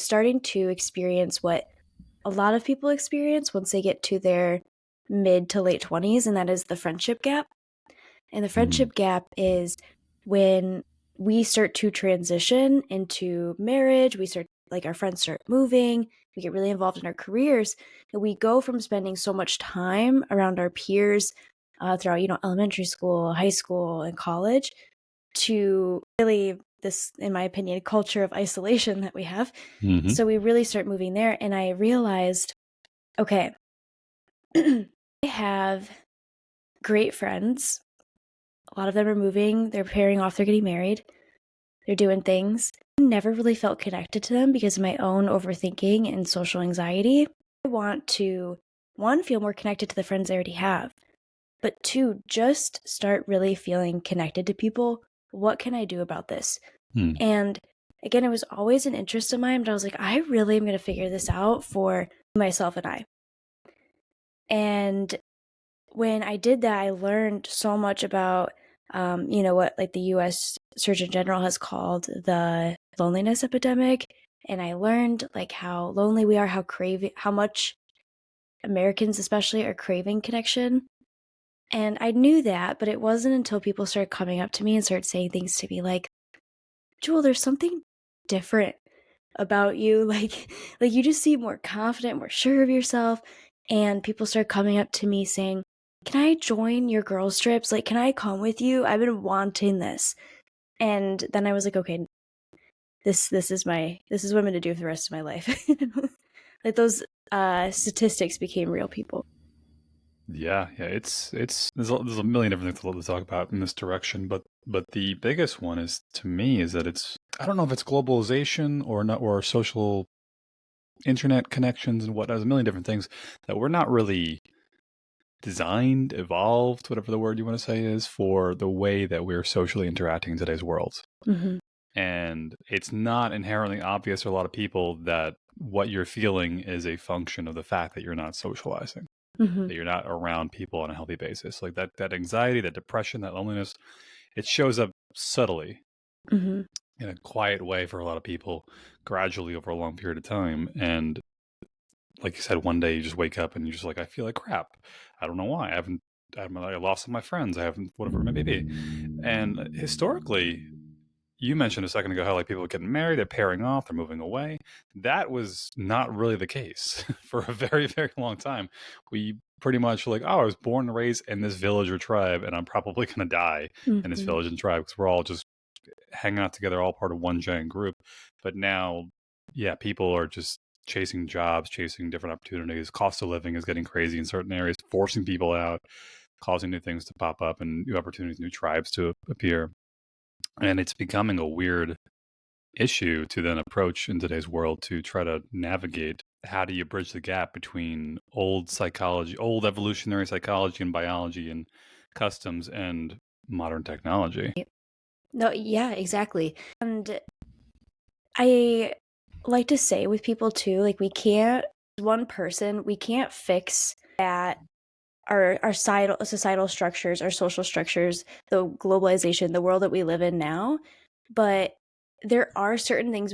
starting to experience what a lot of people experience once they get to their mid to late 20s, and that is the friendship gap. And the friendship gap is when we start to transition into marriage, our friends start moving, we get really involved in our careers, and we go from spending so much time around our peers throughout, elementary school, high school, and college to really this, in my opinion, culture of isolation that we have. Mm-hmm. So we really start moving there, and I realized, okay, I have great friends. A lot of them are moving, they're pairing off, they're getting married, they're doing things. I never really felt connected to them because of my own overthinking and social anxiety. I want to, one, feel more connected to the friends I already have, but two, just start really feeling connected to people. What can I do about this? And again, it was always an interest of mine, but I was like, I really am going to figure this out for myself and I. And when I did that, I learned so much about, what like the U.S. Surgeon General has called the loneliness epidemic. And I learned like how lonely we are, how much Americans especially are craving connection. And I knew that, but it wasn't until people started coming up to me and started saying things to me like, Jewel, there's something different about you. Like you just seem more confident, more sure of yourself. And people start coming up to me saying, can I join your girls trips? Like, can I come with you? I've been wanting this. And then I was like, okay, this is what I'm going to do for the rest of my life. Like those statistics became real people. Yeah. It's there's a million different things to talk about in this direction, but the biggest one is to me is that it's, I don't know if it's globalization or not, or social internet connections and what, there's a million different things that we're not really designed, evolved, whatever the word you want to say is, for the way that we're socially interacting in today's world. Mm-hmm. And it's not inherently obvious to a lot of people that what you're feeling is a function of the fact that you're not socializing, Mm-hmm. that you're not around people on a healthy basis. Like that anxiety, that depression, that loneliness, it shows up subtly Mm-hmm. in a quiet way for a lot of people, gradually over a long period of time. And like you said, one day you just wake up and you're just like, I feel like crap. I don't know why. I lost all my friends. I haven't, whatever it may be. And historically, you mentioned a second ago how like people are getting married, they're pairing off, they're moving away. That was not really the case for a very, very long time. We pretty much were like, oh, I was born and raised in this village or tribe, and I'm probably going to die in this Mm-hmm. village and tribe because we're all just hanging out together, all part of one giant group. But now, yeah, people are just chasing jobs, chasing different opportunities. Cost of living is getting crazy in certain areas, forcing people out, causing new things to pop up and new opportunities, new tribes to appear. And it's becoming a weird issue to then approach in today's world to try to navigate. How do you bridge the gap between old psychology, old evolutionary psychology and biology and customs, and modern technology? No, yeah, exactly. And I like to say with people too, like one person, we can't fix that our societal structures, our social structures, the globalization, the world that we live in now. But there are certain things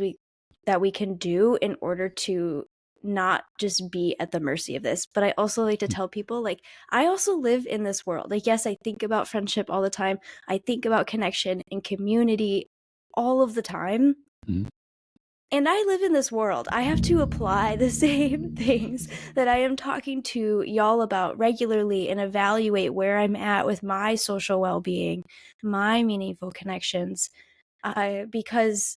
that we can do in order to not just be at the mercy of this. But I also like to tell people, like, I also live in this world. Like, yes, I think about friendship all the time. I think about connection and community all of the time. Mhm. And I live in this world. I have to apply the same things that I am talking to y'all about regularly and evaluate where I'm at with my social well being, my meaningful connections. Because,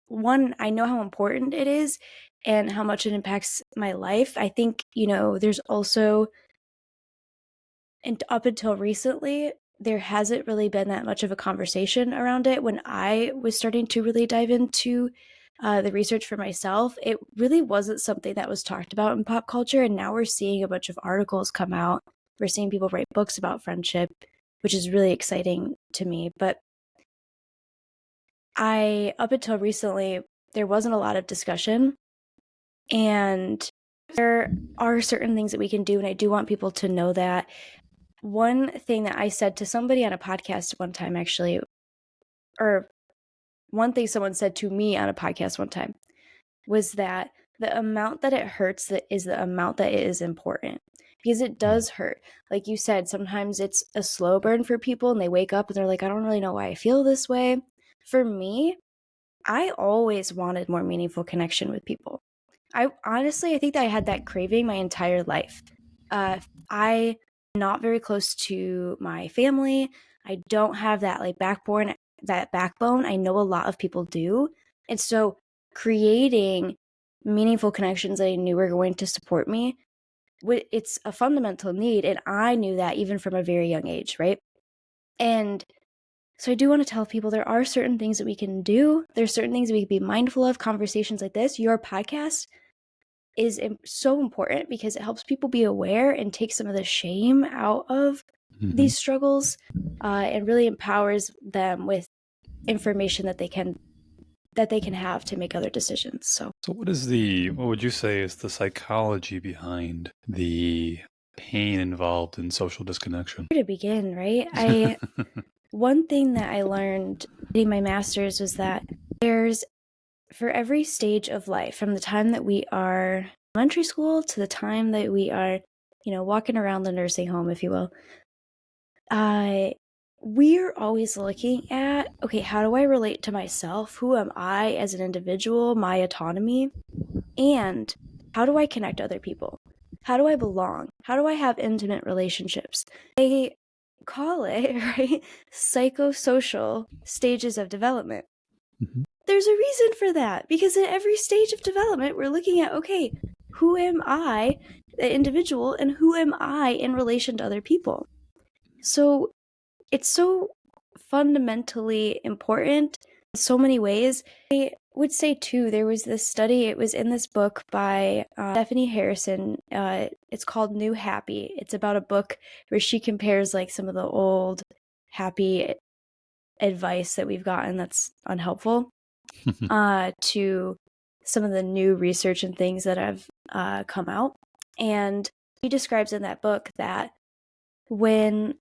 one, I know how important it is and how much it impacts my life. I think, there's also, and up until recently, there hasn't really been that much of a conversation around it. When I was starting to really dive into the research for myself, it really wasn't something that was talked about in pop culture. And now we're seeing a bunch of articles come out. We're seeing people write books about friendship, which is really exciting to me. But up until recently, there wasn't a lot of discussion. And there are certain things that we can do. And I do want people to know that. One thing that I said to somebody on a podcast one time, actually, or one thing someone said to me on a podcast one time, was that the amount that it hurts is the amount that it is important, because it does hurt. Like you said, sometimes it's a slow burn for people and they wake up and they're like, I don't really know why I feel this way. For me, I always wanted more meaningful connection with people. I think that I had that craving my entire life. I'm not very close to my family. I don't have that backbone. I know a lot of people do. And so creating meaningful connections that I knew were going to support me, it's a fundamental need. And I knew that even from a very young age, right? And so I do want to tell people there are certain things that we can do. There's certain things that we can be mindful of. Conversations like this, your podcast is so important because it helps people be aware and take some of the shame out of these struggles, and really empowers them with information that they can have to make other decisions. So what would you say is the psychology behind the pain involved in social disconnection? where to begin, right? One thing that I learned getting my master's was that there's, for every stage of life, from the time that we are elementary school to the time that we are, walking around the nursing home, if you will, we're always looking at, okay, how do I relate to myself? Who am I as an individual, my autonomy? And how do I connect to other people? How do I belong? How do I have intimate relationships? They call it, right, psychosocial stages of development. There's a reason for that, because at every stage of development, we're looking at, okay, who am I, the individual, and who am I in relation to other people? So it's so fundamentally important in so many ways. I would say, too, there was this study, it was in this book by Stephanie Harrison. It's called New Happy. It's about a book where she compares like some of the old happy advice that we've gotten that's unhelpful to some of the new research and things that have come out. And he describes in that book that when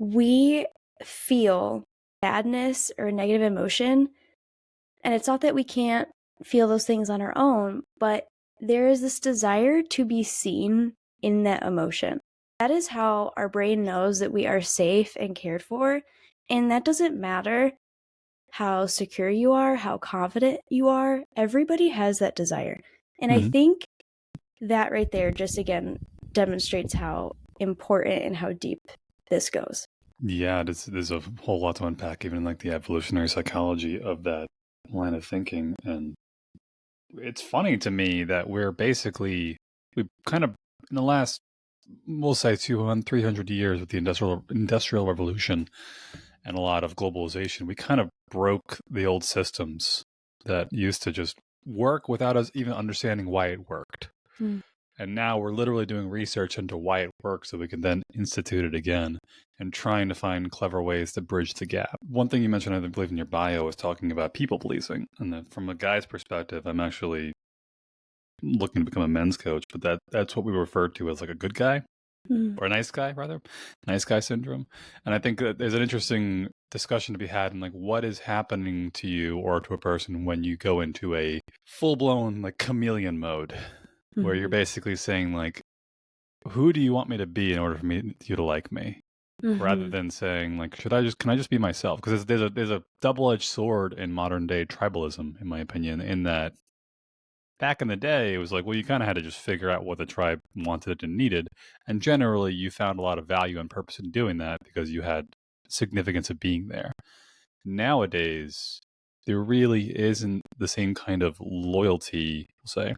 we feel sadness or negative emotion, and it's not that we can't feel those things on our own, but there is this desire to be seen in that emotion. That is how our brain knows that we are safe and cared for. And that doesn't matter how secure you are, how confident you are. Everybody has that desire. And I think that right there just, again, demonstrates how important and how deep this goes. Yeah, there's a whole lot to unpack, even in like the evolutionary psychology of that line of thinking. And it's funny to me that we kind of, in the last, we'll say 200, 300 years with the industrial revolution and a lot of globalization, we kind of broke the old systems that used to just work without us even understanding why it worked. And now we're literally doing research into why it works so we can then institute it again and trying to find clever ways to bridge the gap. One thing you mentioned, I believe, in your bio was talking about people pleasing. And then from a guy's perspective, I'm actually looking to become a men's coach, but that's what we refer to as like a good guy, or a nice guy, rather. Nice guy syndrome. And I think that there's an interesting discussion to be had in like what is happening to you or to a person when you go into a full-blown like chameleon mode, where you're basically saying like, who do you want me to be in order for you to like me? Rather than saying like, can I just be myself? Because there's a double-edged sword in modern day tribalism, in my opinion, in that back in the day, it was like, well, you kind of had to just figure out what the tribe wanted and needed. And generally, you found a lot of value and purpose in doing that because you had significance of being there. Nowadays, there really isn't the same kind of loyalty, we'll say,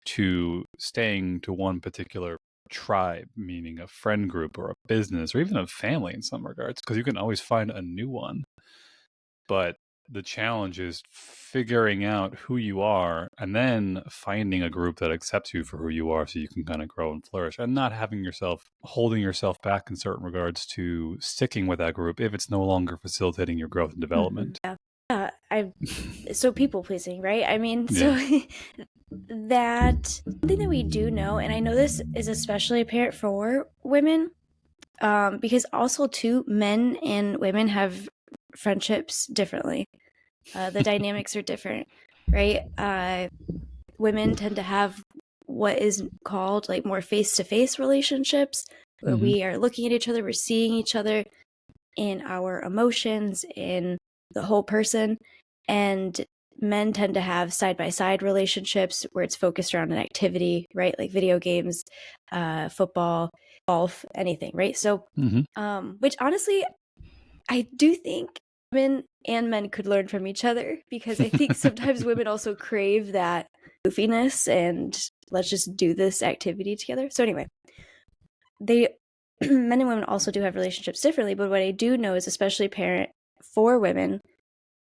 to staying to one particular tribe, meaning a friend group or a business or even a family in some regards, because you can always find a new one. But the challenge is figuring out who you are and then finding a group that accepts you for who you are so you can kind of grow and flourish, and not holding yourself back in certain regards to sticking with that group if it's no longer facilitating your growth and development. So people pleasing, right? I mean, so that something that we do know, and I know this is especially apparent for women, because also too, men and women have friendships differently. The dynamics are different, right? women tend to have what is called like more face-to-face relationships, where we are looking at each other, we're seeing each other in our emotions, in the whole person. And men tend to have side-by-side relationships where it's focused around an activity, right? Like video games, football, golf, anything, right? So, which honestly, I do think women and men could learn from each other, because I think sometimes women also crave that goofiness and let's just do this activity together. So anyway, they men and women also do have relationships differently, but what I do know is especially apparent for women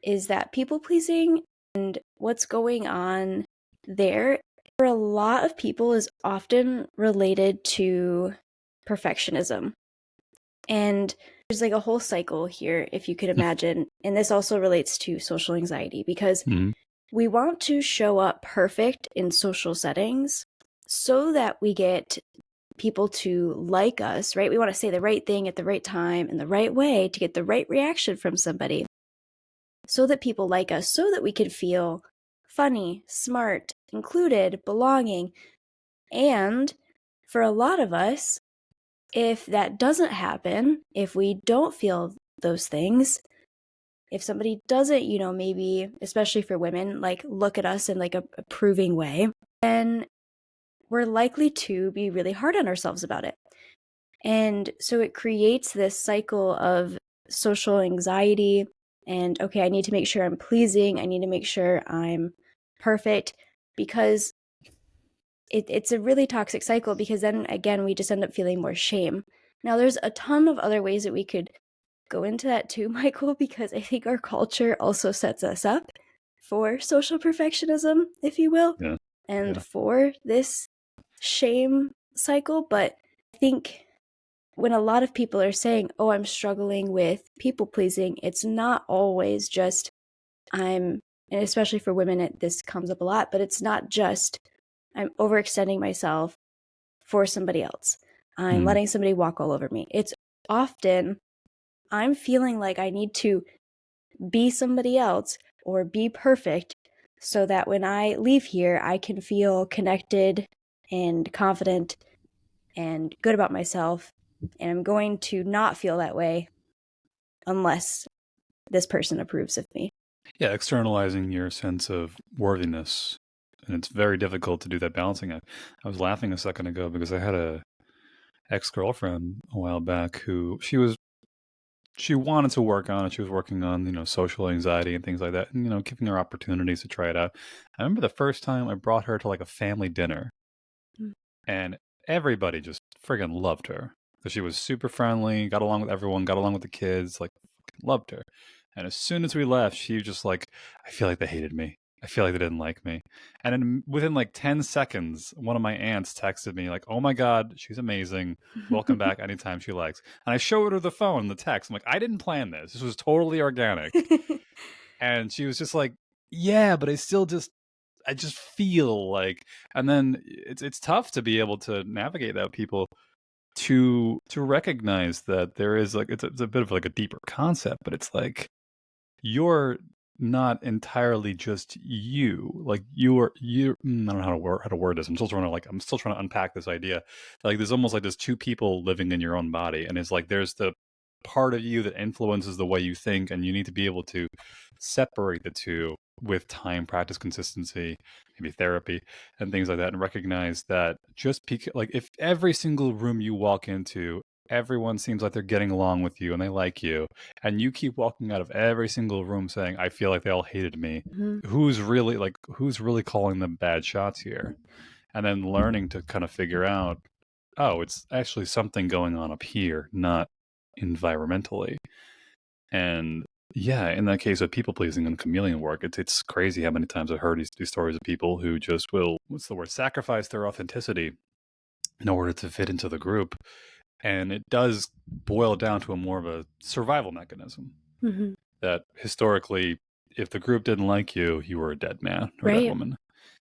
is that people pleasing and what's going on there for a lot of people is often related to perfectionism. And there's like a whole cycle here, if you could imagine. And this also relates to social anxiety, because we want to show up perfect in social settings so that we get people to like us, right? We want to say the right thing at the right time in the right way to get the right reaction from somebody so that people like us, so that we can feel funny, smart, included, belonging. And for a lot of us, if that doesn't happen, if we don't feel those things, if somebody doesn't, maybe, especially for women, like look at us in like a approving way, then we're likely to be really hard on ourselves about it. And so it creates this cycle of social anxiety and, okay, I need to make sure I'm pleasing. I need to make sure I'm perfect, because it's a really toxic cycle, because then again, we just end up feeling more shame. Now, there's a ton of other ways that we could go into that too, Michael, because I think our culture also sets us up for social perfectionism, if you will, and for this shame cycle. But I think when a lot of people are saying, oh, I'm struggling with people pleasing, it's not always just and especially for women, this comes up a lot, but it's not just I'm overextending myself for somebody else. I'm letting somebody walk all over me. It's often I'm feeling like I need to be somebody else or be perfect so that when I leave here, I can feel connected and confident and good about myself. And I'm going to not feel that way unless this person approves of me. Yeah, externalizing your sense of worthiness. And it's very difficult to do that balancing act. I was laughing a second ago because I had a ex-girlfriend a while back who she wanted to work on it. She was working on, social anxiety and things like that, and, giving her opportunities to try it out. I remember the first time I brought her to like a family dinner, and everybody just friggin' loved her because she was super friendly, got along with everyone, got along with the kids, like loved her. And as soon as we left, she was just like, I feel like they hated me. I feel like they didn't like me. And then within like 10 seconds, one of my aunts texted me like, oh my God, she's amazing. Welcome back anytime she likes. And I showed her the phone, the text. I'm like, I didn't plan this. This was totally organic. And she was just like, yeah, but I just feel like, and then it's tough to be able to navigate that people to recognize that there is like, it's a bit of like a deeper concept, but it's like, you're not entirely just you. Like I don't know how to word this. I'm still trying to unpack this idea. Like there's almost like there's two people living in your own body, and it's like there's the part of you that influences the way you think, and you need to be able to separate the two with time, practice, consistency, maybe therapy and things like that, and recognize that like if every single room you walk into, everyone seems like they're getting along with you and they like you, and you keep walking out of every single room saying, I feel like they all hated me, who's really calling them bad shots here? And then learning to kind of figure out, oh, it's actually something going on up here, not environmentally. And yeah, in that case of people pleasing and chameleon work, it's crazy how many times I've heard these stories of people who just will, what's the word, sacrifice their authenticity in order to fit into the group. And it does boil down to a more of a survival mechanism. That historically, if the group didn't like you, you were a dead man or a dead woman.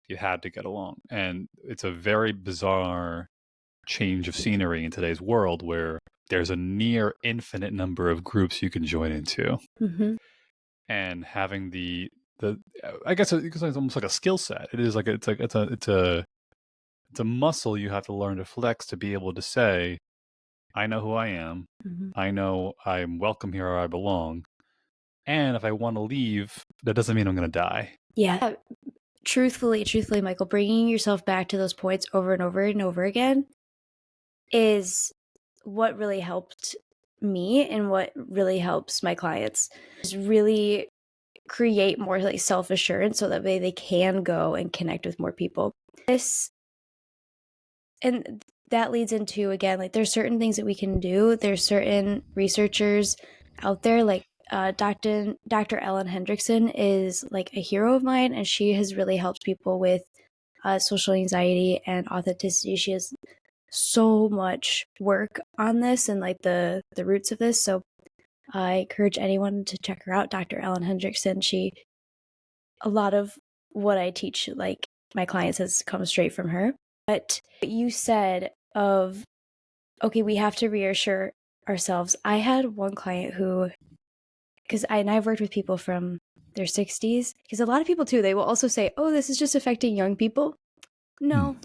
You had to get along. And it's a very bizarre change of scenery in today's world where there's a near infinite number of groups you can join into. And having the I guess it's almost like a skill set. It is like it's a muscle you have to learn to flex to be able to say, I know who I am. Mhm. I know I'm welcome here or I belong. And if I want to leave, that doesn't mean I'm going to die. Yeah. Truthfully, Michael, bringing yourself back to those points over and over and over again is what really helped me and what really helps my clients. Is really create more like self-assurance so that way they can go and connect with more people. This and that leads into, again, like there's certain things that we can do. There's certain researchers out there, like Dr. Ellen Hendrickson is like a hero of mine, and she has really helped people with social anxiety and authenticity. She has so much work on this and like the roots of this. So I encourage anyone to check her out, Dr. Ellen Hendrickson. A lot of what I teach, like my clients, has come straight from her. But you said of, okay, we have to reassure ourselves. I had one client who, I've worked with people from their 60s, because a lot of people too, they will also say, oh, this is just affecting young people. Hmm. No,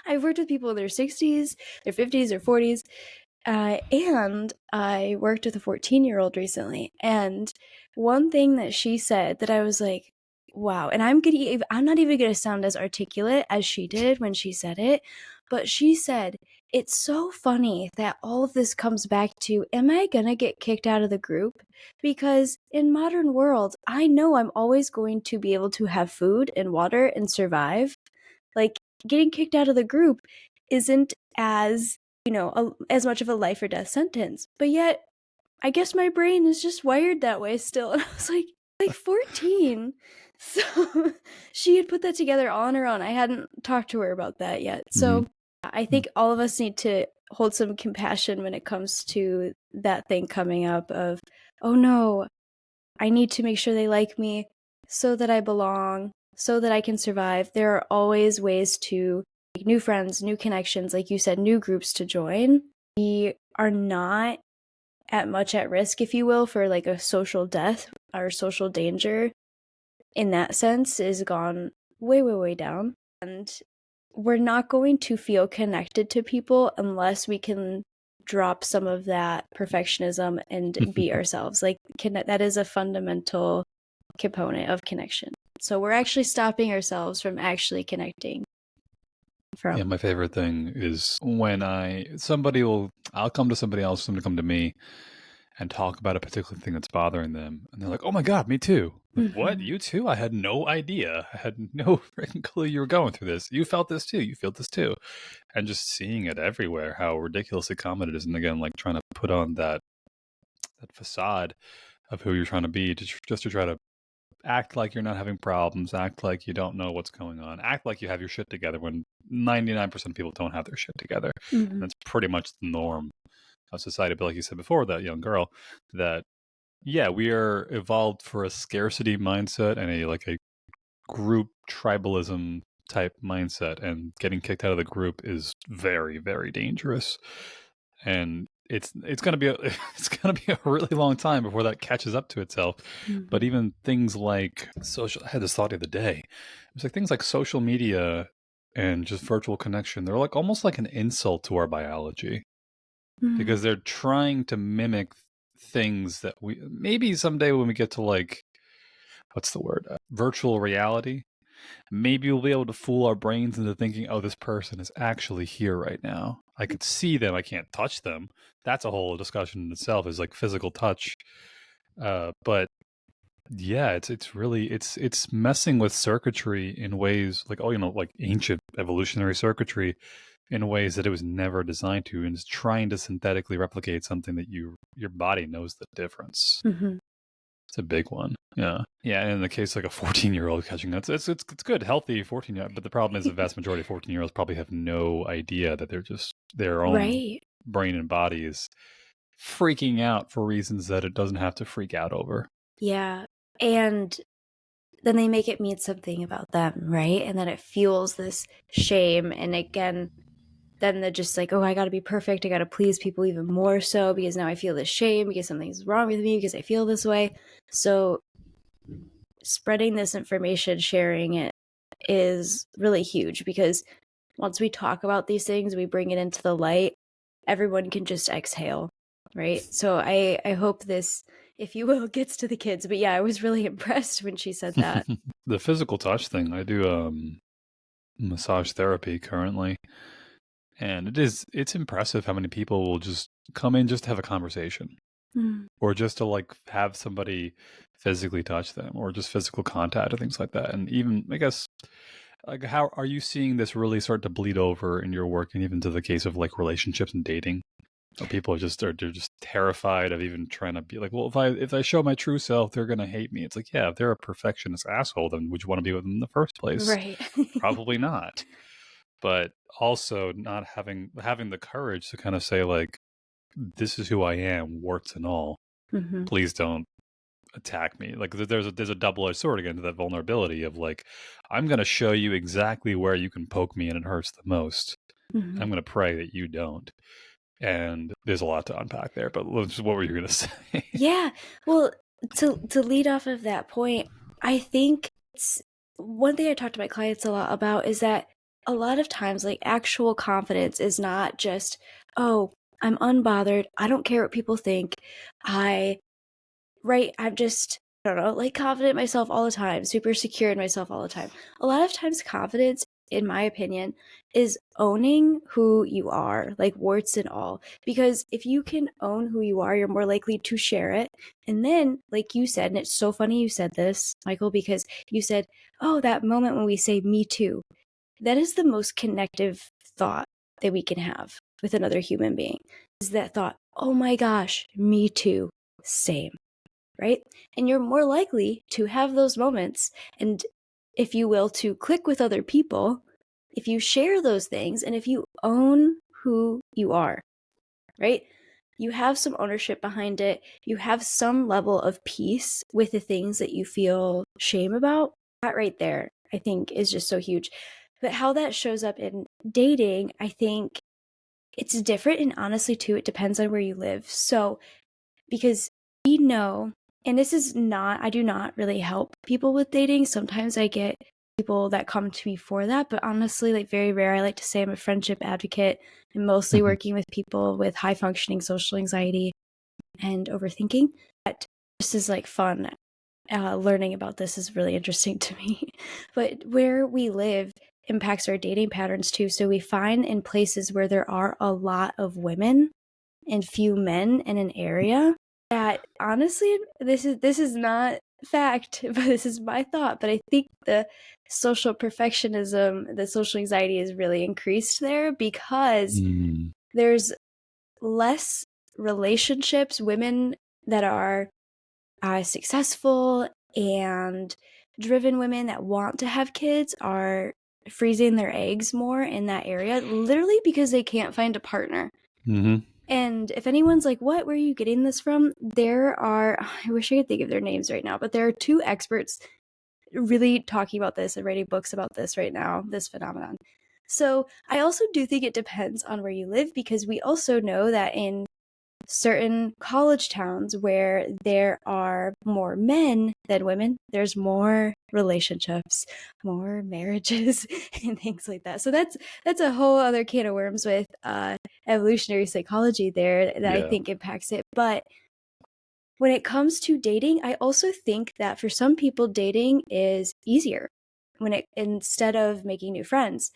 I've worked with people in their 60s, their 50s, their 40s. And I worked with a 14-year-old recently. And one thing that she said that I was like, wow. And I'm not even going to sound as articulate as she did when she said it. But she said, it's so funny that all of this comes back to, am I going to get kicked out of the group? Because in modern world, I know I'm always going to be able to have food and water and survive. Like, getting kicked out of the group isn't as, as much of a life or death sentence. But yet, I guess my brain is just wired that way still. And I was like 14. So she had put that together all on her own. I hadn't talked to her about that yet. Mm-hmm. So I think all of us need to hold some compassion when it comes to that thing coming up of, oh no, I need to make sure they like me so that I belong, so that I can survive. There are always ways to make new friends, new connections, like you said, new groups to join. We are not at risk, if you will, for like a social death. Our social danger in that sense is gone way, way, way down. And we're not going to feel connected to people unless we can drop some of that perfectionism and be ourselves. Like, that is a fundamental component of connection. So we're actually stopping ourselves from actually connecting. Yeah, my favorite thing is when I'll come to somebody else, somebody come to me and talk about a particular thing that's bothering them. And they're like, oh my God, me too. Like, what? You too? I had no idea. I had no freaking clue you were going through this. You felt this too. You feel this too. And just seeing it everywhere, how ridiculously common it is. And again, like trying to put on that facade of who you're trying to be just to try to act like you're not having problems, act like you don't know what's going on, act like you have your shit together when 99% of people don't have their shit together. Mm-hmm. And that's pretty much the norm of society. But like you said before, that young girl, that yeah, we are evolved for a scarcity mindset and a group tribalism type mindset, and getting kicked out of the group is very, very dangerous. And it's gonna be it's gonna be a really long time before that catches up to itself. Mm-hmm. But even things like social, I had this thought the other day. It's like things like social media and just virtual connection. They're like almost like an insult to our biology, Mm-hmm. because they're trying to mimic things that we maybe someday when we get to like what's the word, virtual reality, maybe we'll be able to fool our brains into thinking, oh, this person is actually here right now. I could see them. I can't touch them. That's a whole discussion in itself, is like physical touch. But yeah, it's really it's messing with circuitry in ways like, oh, like ancient evolutionary circuitry in ways that it was never designed to, and it's trying to synthetically replicate something that your body knows the difference. Mm-hmm. It's a big one. Yeah. Yeah. And in the case like a 14-year-old catching that, it's good, healthy 14-year-old. But the problem is the vast majority of 14-year-olds probably have no idea that they're just their own Right. brain and body is freaking out for reasons that it doesn't have to freak out over. Yeah. And then they make it mean something about them, right? And then it fuels this shame. And again, then they're just like, oh, I got to be perfect. I got to please people even more so because now I feel this shame because something's wrong with me because I feel this way. So spreading this information, sharing it is really huge, because once we talk about these things, we bring it into the light, everyone can just exhale, right? So I hope this, if you will, gets to the kids. But yeah, I was really impressed when she said that. The physical touch thing, I do massage therapy currently, and it's impressive how many people will just come in just to have a conversation, or just to like have somebody physically touch them, or just physical contact or things like that. And even, I guess, like, how are you seeing this really start to bleed over in your work, and even to the case of like relationships and dating? Or people they're just terrified of even trying to be like, well, if I show my true self, they're gonna hate me. It's like, yeah, if they're a perfectionist asshole, then would you want to be with them in the first place? Right. Probably not. But also not having the courage to kind of say like, this is who I am, warts and all. Mm-hmm. Please don't attack me. Like, there's a double-edged sword again to that vulnerability of like, I'm gonna show you exactly where you can poke me and it hurts the most. Mm-hmm. I'm gonna pray that you don't. And there's a lot to unpack there, but what were you gonna say? Yeah. Well, to lead off of that point, I think it's one thing I talk to my clients a lot about is that a lot of times, like, actual confidence is not just, oh, I'm unbothered, I don't care what people think, I I'm just, I don't know, like, confident in myself all the time, super secure in myself all the time. A lot of times, confidence, in my opinion, is owning who you are, like, warts and all. Because if you can own who you are, you're more likely to share it. And then, like you said, and it's so funny you said this, Michael, because you said, oh, that moment when we say me too, that is the most connective thought that we can have with another human being. Is that thought, oh my gosh, me too, same, right? And you're more likely to have those moments, and, if you will, to click with other people if you share those things and if you own who you are, right? You have some ownership behind it. You have some level of peace with the things that you feel shame about. That right there, I think, is just so huge. But how that shows up in dating, I think it's different. And honestly, too, it depends on where you live. So, because we know, and this is not, I do not really help people with dating. Sometimes I get people that come to me for that, but honestly, like, very rare. I like to say I'm a friendship advocate. I'm mostly working with people with high functioning social anxiety and overthinking. But this is like fun. Learning about this is really interesting to me. But where we live impacts our dating patterns too. So we find in places where there are a lot of women and few men in an area, that honestly, this is not fact, but this is my thought. But I think the social perfectionism, the social anxiety is really increased there, because there's less relationships. Women that are successful and driven, women that want to have kids, are freezing their eggs more in that area, literally because they can't find a partner. And if anyone's like, what, where are you getting this from? There are, I wish I could think of their names right now, but there are two experts really talking about this and writing books about this right now, this phenomenon. So I also do think it depends on where you live, because we also know that in certain college towns where there are more men than women, there's more relationships, more marriages, and things like that. So that's a whole other can of worms with evolutionary psychology there that I think impacts it. But when it comes to dating, I also think that for some people, dating is easier instead of making new friends.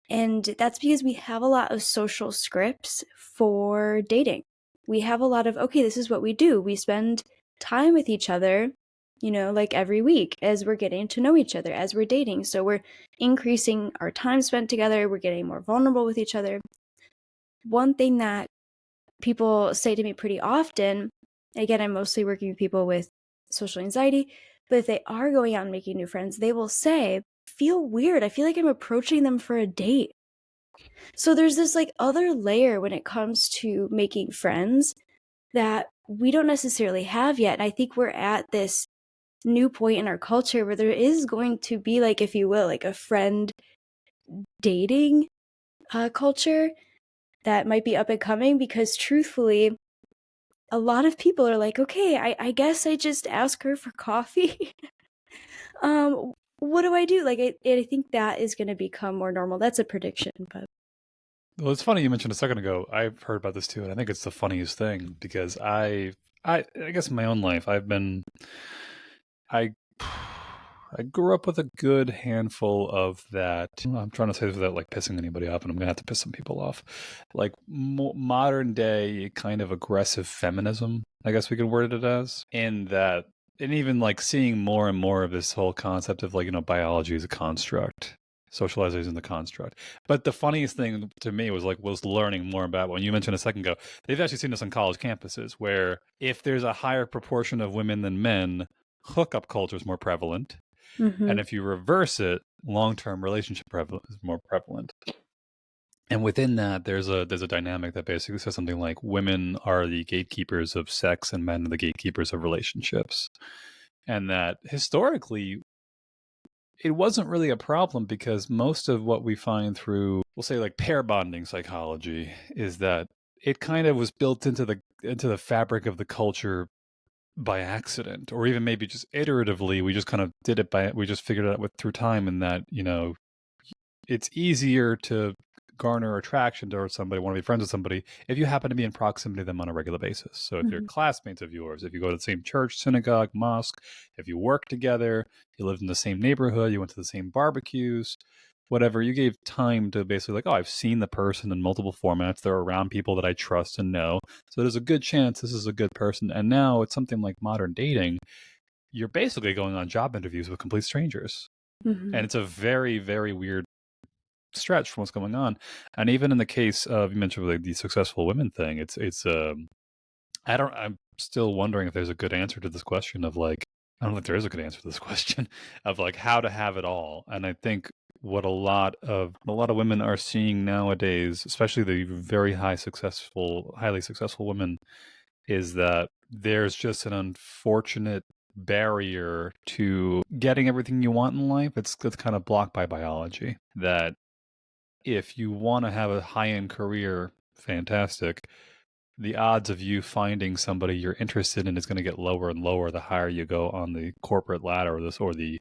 And that's because we have a lot of social scripts for dating. We have a lot of, okay, this is what we do. We spend time with each other, like every week, as we're getting to know each other, as we're dating. So we're increasing our time spent together. We're getting more vulnerable with each other. One thing that people say to me pretty often, again, I'm mostly working with people with social anxiety, but if they are going out and making new friends, they will say, feel weird. I feel like I'm approaching them for a date. So there's this like other layer when it comes to making friends that we don't necessarily have yet. And I think we're at this new point in our culture where there is going to be, like, if you will, like a friend dating culture that might be up and coming, because truthfully, a lot of people are like, okay, I guess I just ask her for coffee. What do I do? Like, I think that is going to become more normal. That's a prediction, but Well, it's funny you mentioned a second ago. I've heard about this too, and I think it's the funniest thing because I guess in my own life, I, I grew up with a good handful of that. I'm trying to say this without like pissing anybody off, and I'm gonna have to piss some people off. Like modern day kind of aggressive feminism, I guess we could word it as, in that, and even like seeing more and more of this whole concept of like biology is a construct. Socialization is the construct. But the funniest thing to me was learning more about when you mentioned a second ago. They've actually seen this on college campuses where if there's a higher proportion of women than men, hookup culture is more prevalent. mm-hmm, And if you reverse it, long-term relationship is more prevalent. And within that, there's a dynamic that basically says something like women are the gatekeepers of sex and men are the gatekeepers of relationships. And that historically, it wasn't really a problem because most of what we find through, we'll say like pair bonding psychology, is that it kind of was built into the fabric of the culture by accident, or even maybe just iteratively. We just kind of did it we just figured it out through time, and that it's easier to garner attraction towards somebody, want to be friends with somebody, if you happen to be in proximity to them on a regular basis. So if you're mm-hmm, classmates of yours, if you go to the same church, synagogue, mosque, if you work together, you lived in the same neighborhood, you went to the same barbecues, whatever, you gave time to basically like, oh, I've seen the person in multiple formats. They're around people that I trust and know. So there's a good chance this is a good person. And now it's something like modern dating. You're basically going on job interviews with complete strangers. mm-hmm. And it's a very, very weird stretch from what's going on. And even in the case of, you mentioned like the successful women thing, I'm still wondering if there's a good answer to this question of like, I don't know if there is a good answer to this question of like how to have it all. And I think what a lot of women are seeing nowadays, especially the highly successful women, is that there's just an unfortunate barrier to getting everything you want in life. It's kind of blocked by biology. That if you want to have a high-end career, fantastic. The odds of you finding somebody you're interested in is going to get lower and lower the higher you go on the corporate ladder or the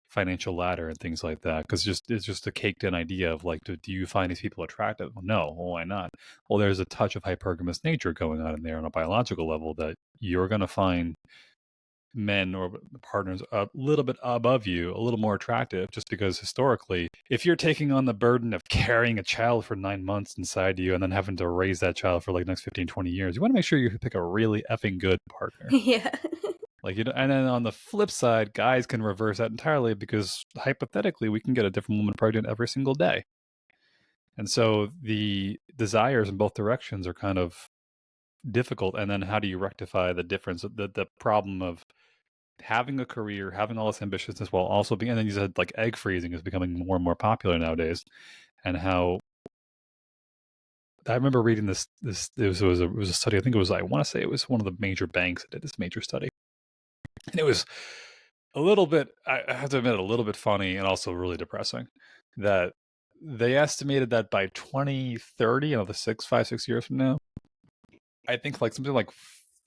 financial ladder and things like that. Because it's just a caked-in idea of like, do you find these people attractive? Well, no. Well, why not? Well, there's a touch of hypergamous nature going on in there on a biological level that you're going to find men or partners a little bit above you, a little more attractive, just because historically, if you're taking on the burden of carrying a child for 9 months inside you and then having to raise that child for like the next 15, 20 years, you want to make sure you pick a really effing good partner. Yeah. Like, and then on the flip side, guys can reverse that entirely because hypothetically, we can get a different woman pregnant every single day. And so the desires in both directions are kind of difficult. And then how do you rectify the difference, the problem of having a career, having all this ambitiousness while also being, and then you said like egg freezing is becoming more and more popular nowadays, and how I remember reading this it was a study. I think I want to say it was one of the major banks that did this major study, and it was a little bit, I have to admit, a little bit funny and also really depressing. That they estimated that by 2030, the 6 years from now, I think like something like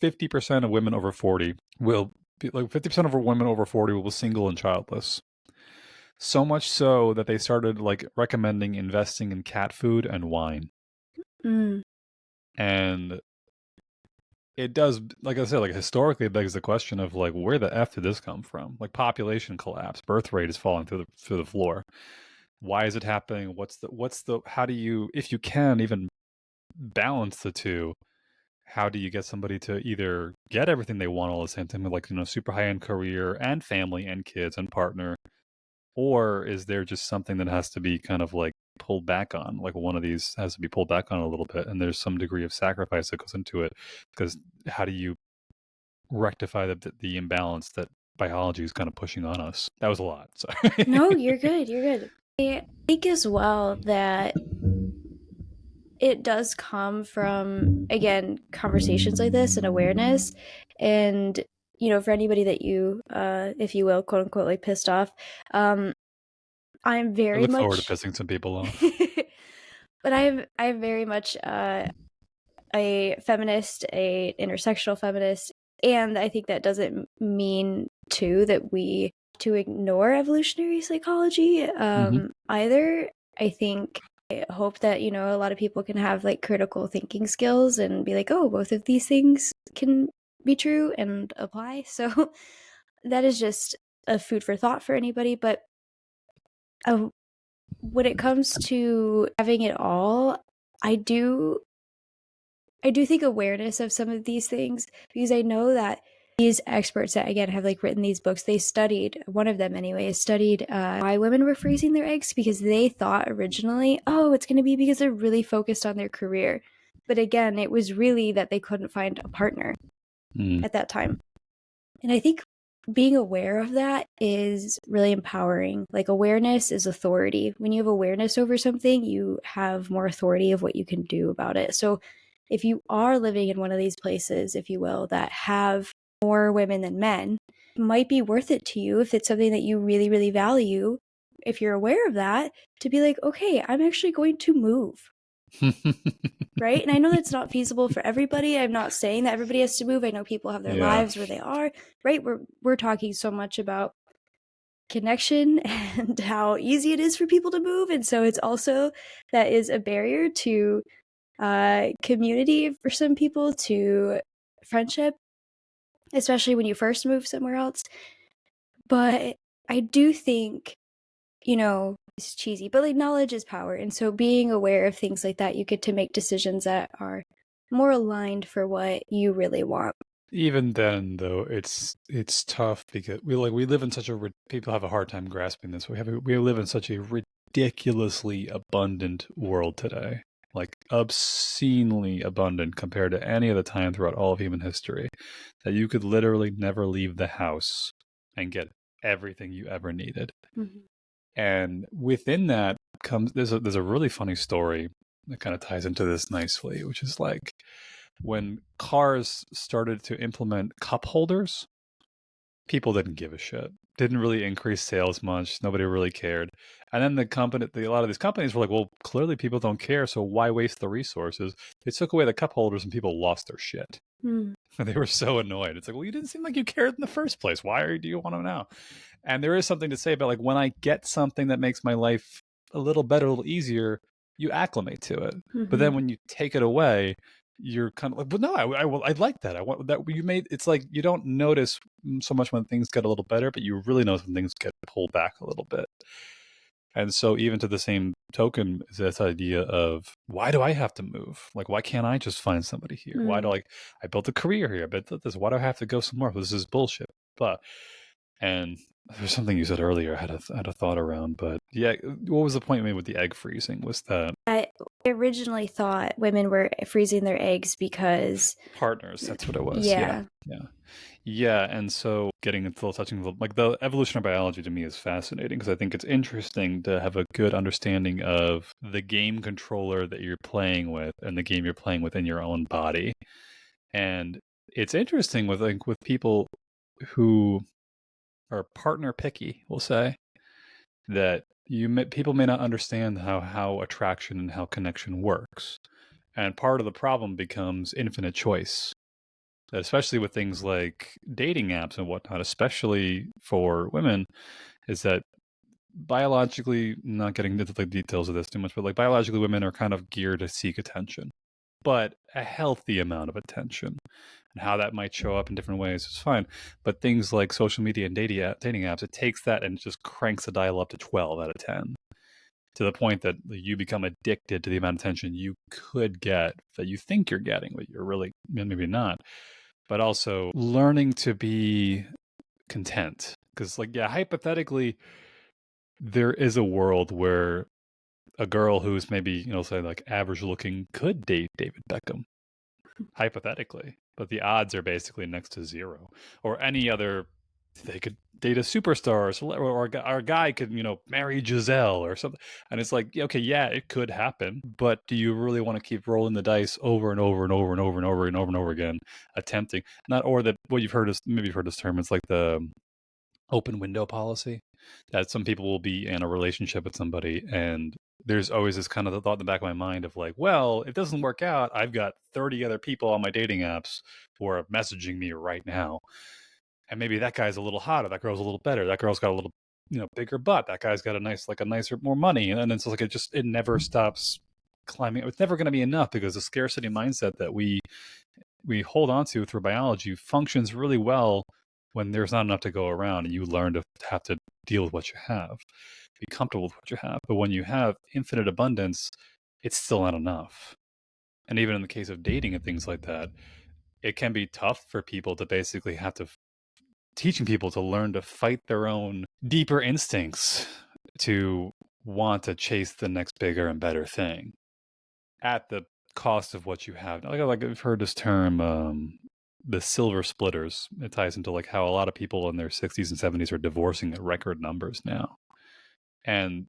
50% of women over 40 will be like 50% of women over 40 will be single and childless. So much so that they started like recommending investing in cat food and wine. Mm. And it does, like I said, like historically it begs the question of like, where the F did this come from? Like population collapse, birth rate is falling through the floor. Why is it happening? How do you, if you can even balance the two, how do you get somebody to either get everything they want all at the same time, like, super high end career and family and kids and partner, or is there just something that has to be kind of like pulled back on? Like one of these has to be pulled back on a little bit, and there's some degree of sacrifice that goes into it. Because how do you rectify the imbalance that biology is kind of pushing on us? That was a lot. Sorry. No, you're good. You're good. I think as well that it does come from, again, conversations like this and awareness. And, for anybody that you, if you will, quote unquote, like pissed off, I'm I very look forward to much, pissing some people off. but I'm very much a feminist, a intersectional feminist. And I think that doesn't mean too that we to ignore evolutionary psychology Mm-hmm. either. I think I hope that, you know, a lot of people can have like critical thinking skills and be like, oh, both of these things can be true and apply. So that is just a food for thought for anybody. But uh, when it comes to having it all, I do I do think awareness of some of these things, because I know that these experts that again have like written these books, they studied, one of them anyway, studied why women were freezing their eggs, because they thought originally, oh, it's going to be because they're really focused on their career. But again, it was really that they couldn't find a partner at that time. And I think being aware of that is really empowering. Like, awareness is authority. When you have awareness over something, you have more authority of what you can do about it. So if you are living in one of these places, if you will, that have more women than men, it might be worth it to you, if it's something that you really, really value, if you're aware of that, to be like, okay, I'm actually going to move. Right? And I know that's not feasible for everybody. I'm not saying that everybody has to move. I know people have their Yeah. lives where they are, right? We're talking so much about connection and how easy it is for people to move. And so it's also, that is a barrier to community for some people, to friendship, especially when you first move somewhere else. But I do think, you know, it's cheesy, but like, knowledge is power. And so being aware of things like that, you get to make decisions that are more aligned for what you really want. Even then, though, it's tough because we live in such a people have a hard time grasping this. We live in such a ridiculously abundant world today, like obscenely abundant compared to any other time throughout all of human history, that you could literally never leave the house and get everything you ever needed. Mm-hmm. And within that comes there's a really funny story that kind of ties into this nicely, which is like when cars started to implement cup holders, people didn't give a shit. Didn't really increase sales much. Nobody really cared. And then a lot of these companies were like, well, clearly people don't care, so why waste the resources? They took away the cup holders and people lost their shit. Mm. They were so annoyed. It's like, well, you didn't seem like you cared in the first place. Do you want them now? And there is something to say about like when I get something that makes my life a little better, a little easier, you acclimate to it. But Mm-hmm. then when you take it away, you're kind of like, well, no, I like that. I want that. You made it's like you don't notice so much when things get a little better, but you really notice when things get pulled back a little bit. And so, even to the same token, is this idea of why do I have to move? Like, why can't I just find somebody here? Why do Mm. I built a career here? I built this. Why do I have to go somewhere? This is bullshit. But and there's something you said earlier. I had a thought around, but yeah, what was the point made with the egg freezing? Was that I originally thought women were freezing their eggs because, partners? That's what it was. Yeah, yeah. yeah. Yeah, and so getting into touching like the evolutionary biology to me is fascinating because I think it's interesting to have a good understanding of the game controller that you're playing with and the game you're playing within your own body. And it's interesting with people who are partner picky, we'll say, that people may not understand how attraction and how connection works. And part of the problem becomes infinite choice, especially with things like dating apps and whatnot, especially for women, is that biologically, not getting into the details of this too much, but like biologically, women are kind of geared to seek attention, but a healthy amount of attention. And how that might show up in different ways is fine. But things like social media and dating apps, it takes that and just cranks the dial up to 12 out of 10 to the point that you become addicted to the amount of attention you could get that you think you're getting, but you're really maybe not. But also learning to be content. Because, like, yeah, hypothetically, there is a world where a girl who's maybe, say like average looking could date David Beckham, hypothetically. But the odds are basically next to zero. Or any other, they could date a superstar or a guy could, marry Giselle or something. And it's like, okay, yeah, it could happen. But do you really want to keep rolling the dice over and over and over and over and over and over and over again, attempting? Not, or that what you've heard is, maybe you've heard this term, it's like the open window policy, that some people will be in a relationship with somebody and there's always this kind of the thought in the back of my mind of like, well, if it doesn't work out, I've got 30 other people on my dating apps who are messaging me right now. and maybe that guy's a little hotter, that girl's a little better, that girl's got a little, bigger butt, that guy's got a nicer, more money, and then it's like it never stops climbing. It's never going to be enough because the scarcity mindset that we hold on to through biology functions really well when there's not enough to go around, and you learn to have to deal with what you have, be comfortable with what you have. But when you have infinite abundance, it's still not enough. And even in the case of dating and things like that, it can be tough for people to basically have to teaching people to learn to fight their own deeper instincts to want to chase the next bigger and better thing at the cost of what you have. Like I've heard this term, the silver splitters. It ties into like how a lot of people in their 60s and 70s are divorcing at record numbers now. And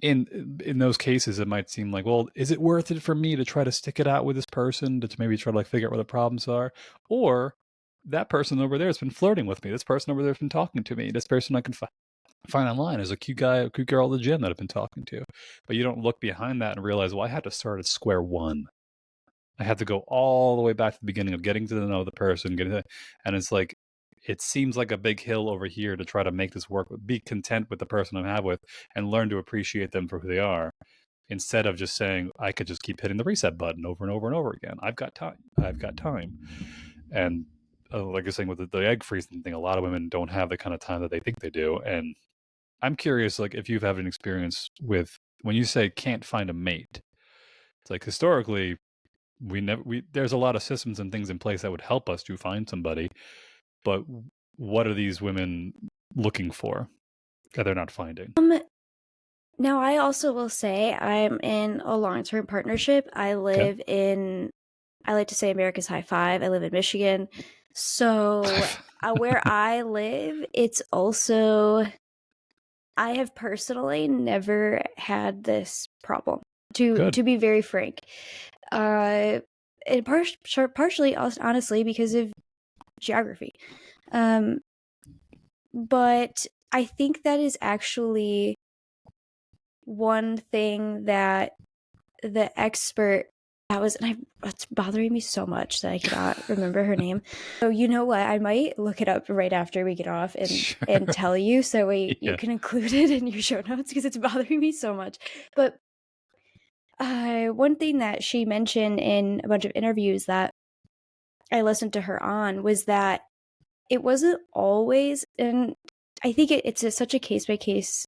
in those cases, it might seem like, well, is it worth it for me to try to stick it out with this person to maybe try to like figure out where the problems are? Or that person over there has been flirting with me. This person over there has been talking to me. This person I can find online is a cute guy, a cute girl at the gym that I've been talking to. But you don't look behind that and realize, well, I had to start at square one. I had to go all the way back to the beginning of getting to know the person, and it's like, it seems like a big hill over here to try to make this work. Be content with the person I have with, and learn to appreciate them for who they are, instead of just saying I could just keep hitting the reset button over and over and over again. I've got time. I've got time. And like you're saying with the egg freezing thing, a lot of women don't have the kind of time that they think they do. And I'm curious, like, if you've had an experience with when you say can't find a mate. It's like historically there's a lot of systems and things in place that would help us to find somebody, but what are these women looking for that they're not finding? Now I also will say I'm in a long-term partnership. I Okay. live in, I like to say America's High Five. I live in Michigan. So where I live, it's also, I have personally never had this problem, Good. to be very frank. And partially, honestly, because of geography. But I think that is actually one thing that the expert that was, and it's bothering me so much that I cannot remember her name. So you know what? I might look it up right after we get off and Sure. tell you, so you Yeah. can include it in your show notes because it's bothering me so much. But one thing that she mentioned in a bunch of interviews that I listened to her on was that it wasn't always, and I think it's such a case by case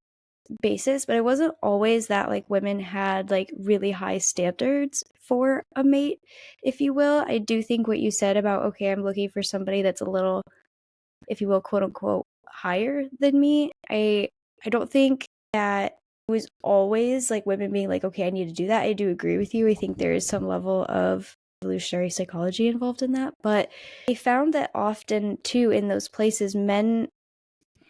basis, but it wasn't always that like women had like really high standards for a mate, if you will. I do think what you said about, okay, I'm looking for somebody that's a little, if you will, quote unquote, higher than me. I don't think that it was always like women being like, okay, I need to do that. I do agree with you. I think there is some level of evolutionary psychology involved in that, but I found that often too in those places men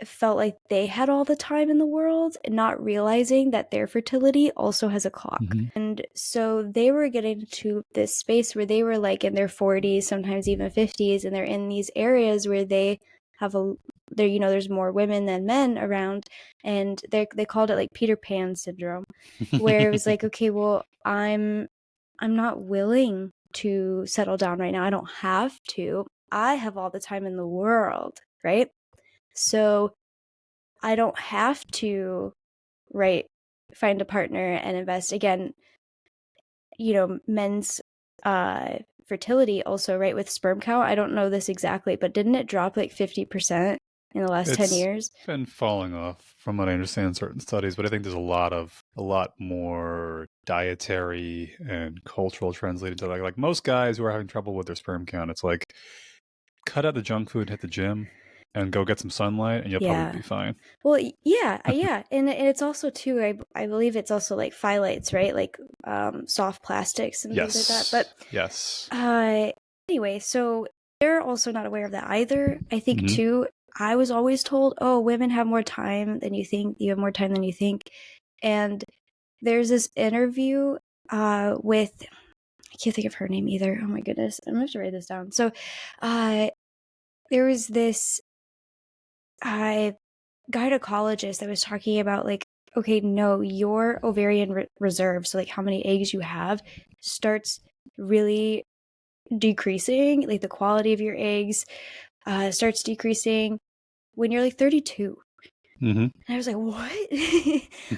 felt like they had all the time in the world, not realizing that their fertility also has a clock. Mm-hmm. And so they were getting to this space where they were like in their 40s, sometimes even 50s, and they're in these areas where they have there's more women than men around, and they called it like Peter Pan syndrome, where it was like, okay, well, I'm not willing to settle down right now. I don't have to. I have all the time in the world, right? So I don't have to, right, find a partner and invest. Again, men's fertility also, right, with sperm count. I don't know this exactly, but didn't it drop like 50% in the last 10 It's years? been falling off from what I understand in certain studies, but I think there's a lot more dietary and cultural trends leading to that. Like most guys who are having trouble with their sperm count, it's like cut out the junk food, hit the gym, and go get some sunlight, and you'll probably Yeah. be fine. Well, yeah, yeah, and it's also too. I believe it's also like phthalates, right? Like soft plastics and things like that. But Yes. anyway, so they're also not aware of that either. I think Mm-hmm. too. I was always told, oh, women have more time than you think. You have more time than you think. And there's this interview with, I can't think of her name either. Oh my goodness, I'm gonna have to write this down. So, there was this gynecologist that was talking about like, okay, no, your ovarian reserve, so like how many eggs you have, starts really decreasing, like the quality of your eggs. starts decreasing when you're like 32. Mm-hmm. And I was like, what?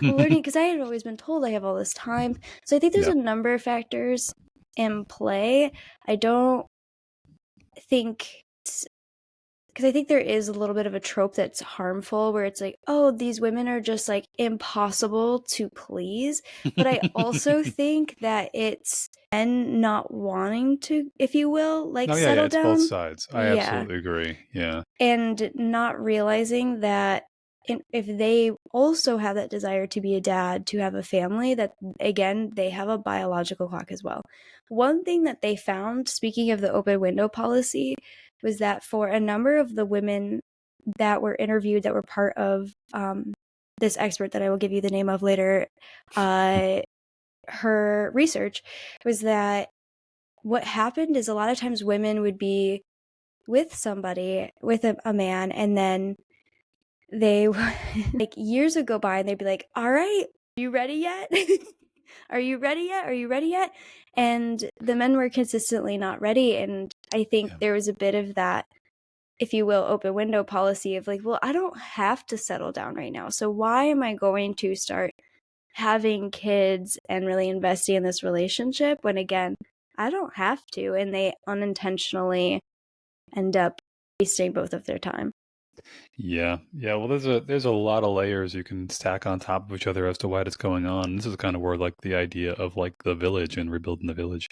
Learning, because I had always been told I have all this time. So I think there's Yeah. a number of factors in play. I don't think, because I think there is a little bit of a trope that's harmful where it's like, oh, these women are just like impossible to please. But I also think that it's men not wanting to, if you will, like No, yeah, settle it's both down. sides. I Yeah. absolutely agree. Yeah. And not realizing that if they also have that desire to be a dad, to have a family, that again, they have a biological clock as well. One thing that they found, speaking of the open window policy, was that for a number of the women that were interviewed that were part of this expert that I will give you the name of later, her research was that what happened is a lot of times women would be with somebody, with a man, and then they like years would go by and they'd be like, all right, are you ready yet? Are you ready yet? Are you ready yet? And the men were consistently not ready. And I think Yeah. there was a bit of that, if you will, open window policy of like, well, I don't have to settle down right now. So why am I going to start having kids and really investing in this relationship when, again, I don't have to? And they unintentionally end up wasting both of their time. Yeah. Yeah. Well, there's a lot of layers you can stack on top of each other as to why it's going on. This is kind of where like the idea of like the village and rebuilding the village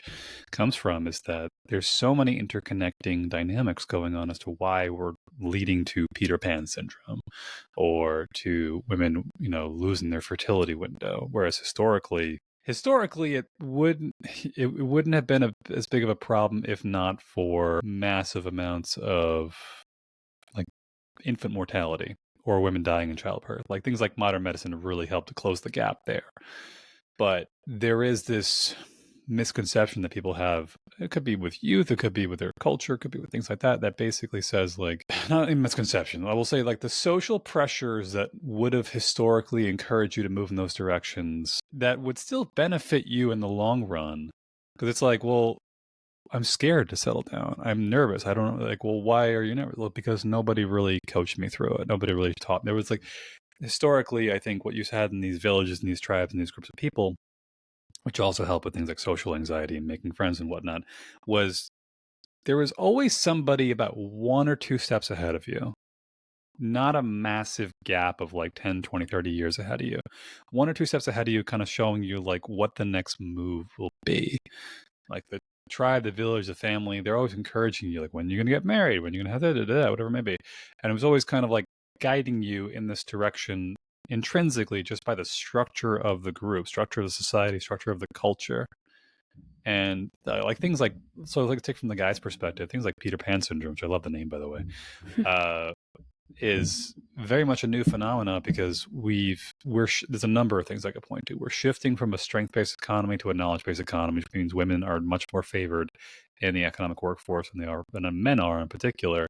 comes from, is that there's so many interconnecting dynamics going on as to why we're leading to Peter Pan syndrome or to women, losing their fertility window. Whereas historically it wouldn't have been as big of a problem if not for massive amounts of like infant mortality or women dying in childbirth. Like things like modern medicine really helped to close the gap there. But there is this misconception that people have. It could be with youth, it could be with their culture, it could be with things like that, that basically says like, not a misconception, I will say like the social pressures that would have historically encouraged you to move in those directions that would still benefit you in the long run. Because it's like, well, I'm scared to settle down. I'm nervous. I don't know. Like, well, why are you nervous? Well, because nobody really coached me through it. Nobody really taught me. There was like, historically, I think what you had in these villages and these tribes and these groups of people, which also help with things like social anxiety and making friends and whatnot, was there was always somebody about 1 or 2 steps ahead of you. Not a massive gap of like 10, 20, 30 years ahead of you. 1 or 2 steps ahead of you, kind of showing you like what the next move will be. Like the tribe, the village, the family, they're always encouraging you, like, when you're going to get married, when you're going to have that, whatever it may be. And it was always kind of like guiding you in this direction intrinsically just by the structure of the group, structure of the society, structure of the culture. And like things like, so like take from the guy's perspective, things like Peter Pan syndrome, which I love the name, by the way, is very much a new phenomena because there's a number of things I could point to. We're shifting from a strength-based economy to a knowledge-based economy, which means women are much more favored in the economic workforce than men are in particular.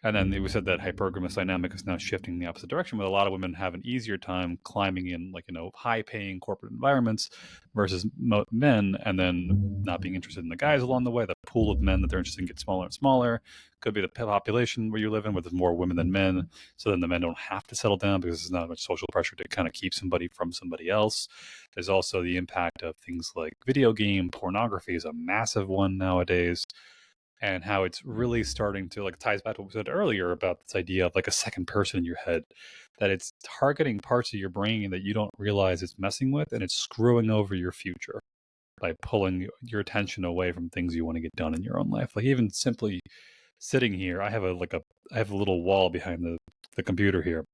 And then we said that hypergamous dynamic is now shifting in the opposite direction, with a lot of women have an easier time climbing in, like, high-paying corporate environments versus men, and then not being interested in the guys along the way. The pool of men that they're interested in gets smaller and smaller. Could be the population where you live in, where there's more women than men, so then the men don't have to settle down because there's not much social pressure to kind of keep somebody from somebody else. There's also the impact of things like video game pornography is a massive one nowadays, and how it's really starting to, like, ties back to what we said earlier about this idea of like a second person in your head, that it's targeting parts of your brain that you don't realize it's messing with, and it's screwing over your future by pulling your attention away from things you want to get done in your own life. Like even simply sitting here, I have a little wall behind the computer here,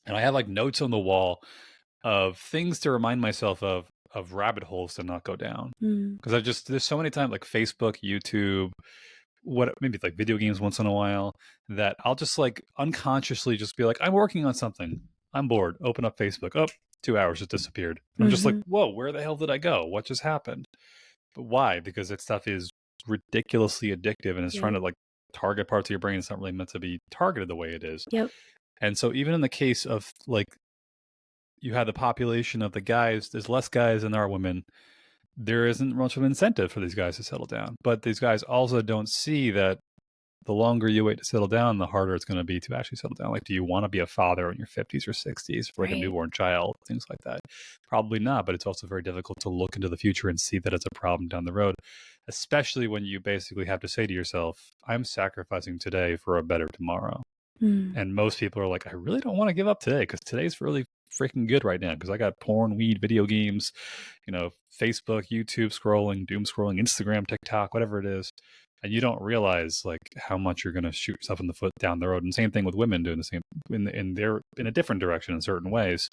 and I have like notes on the wall of things to remind myself of rabbit holes to not go down. Mm. Because there's so many times, like Facebook, YouTube, maybe like video games once in a while, that I'll just like unconsciously just be like, I'm working on something, I'm bored, open up Facebook, oh, 2 hours just disappeared, and I'm just like, Mm-hmm. whoa, where the hell did I go? What just happened? But why? Because that stuff is ridiculously addictive, and it's trying Yep. to like target parts of your brain. It's not really meant to be targeted the way it is. Yep. And so even in the case of like, you have the population of the guys, there's less guys than there are women, there isn't much of an incentive for these guys to settle down. But these guys also don't see that the longer you wait to settle down, the harder it's going to be to actually settle down. Like, do you want to be a father in your 50s or 60s for like a Right. newborn child, things like that? Probably not, but it's also very difficult to look into the future and see that it's a problem down the road, especially when you basically have to say to yourself, I'm sacrificing today for a better tomorrow. Mm. And most people are like, I really don't want to give up today because today's really freaking good right now because I got porn, weed, video games, Facebook, YouTube scrolling, doom scrolling, Instagram, TikTok, whatever it is. And you don't realize like how much you're going to shoot yourself in the foot down the road. And same thing with women doing the same in a different direction in certain ways.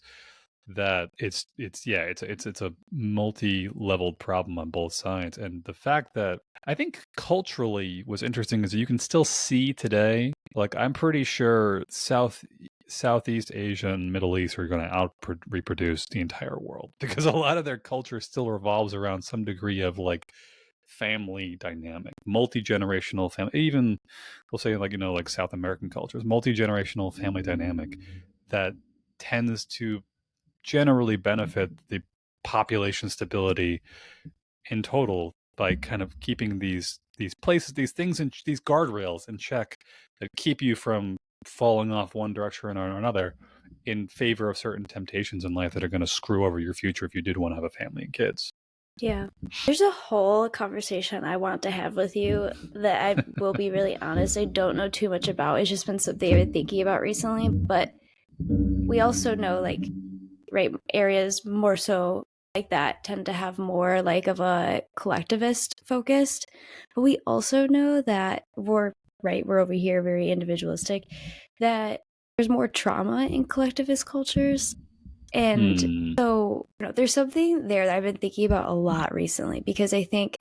That it's a multi-leveled problem on both sides. And the fact that I think culturally was interesting is that you can still see today, like I'm pretty sure Southeast Asia and Middle East are going to reproduce the entire world because a lot of their culture still revolves around some degree of like family dynamic, multi-generational family. Even we'll say like South American cultures, multi-generational family dynamic that tends to generally benefit the population stability in total by kind of keeping these places, these things, and these guardrails in check that keep you from falling off one direction or another in favor of certain temptations in life that are going to screw over your future if you did want to have a family and kids. Yeah. There's a whole conversation I want to have with you that I will be really honest, I don't know too much about. It's just been something I've been thinking about recently. But we also know, like, right, areas more so like that tend to have more like of a collectivist focused. But we also know that we're over here very individualistic, that there's more trauma in collectivist cultures. And Hmm. so, there's something there that I've been thinking about a lot recently because I think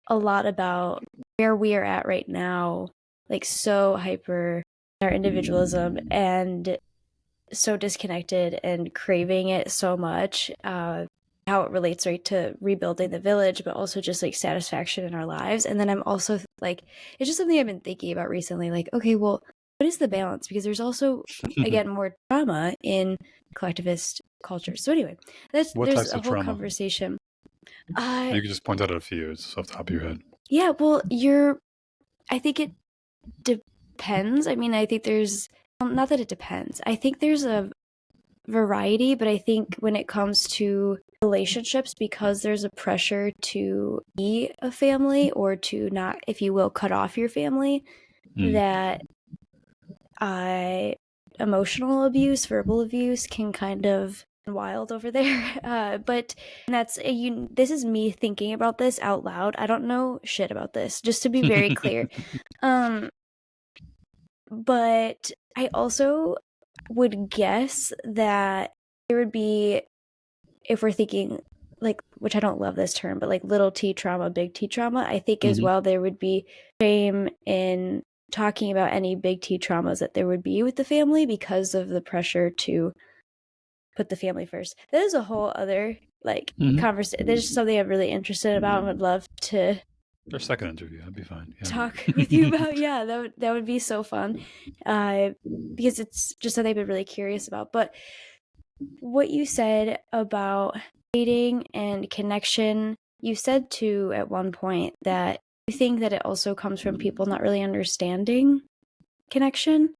a lot about where we are at right now, like so hyper our individualism and so disconnected and craving it so much, how it relates right to rebuilding the village, but also just like satisfaction in our lives. And then I'm also like, it's just something I've been thinking about recently. Like, okay, well, what is the balance? Because there's also, again, more trauma in collectivist culture. So anyway, What there's types a of whole trauma? conversation. You can just point out a few just off the top of your head. Yeah, well, I think it depends. I mean, I think there's, not that it depends. I think there's a variety, but I think when it comes to relationships, because there's a pressure to be a family or to not, if you will, cut off your family, that emotional abuse, verbal abuse can kind of wild over there. But that's this is me thinking about this out loud. I don't know shit about this, just to be very clear. But I also would guess that there would be, if we're thinking like, which I don't love this term, but like little t trauma, big T trauma, I think as well there would be shame in talking about any big T traumas that there would be with the family because of the pressure to put the family first. That is a whole other like conversation. There's something I'm really interested about and would love to Their second interview, that'd be fine. Yeah. talk with you about. Yeah, that would be so fun, because it's just something I've been really curious about. But what you said about dating and connection, you said too at one point that you think that it also comes from people not really understanding connection.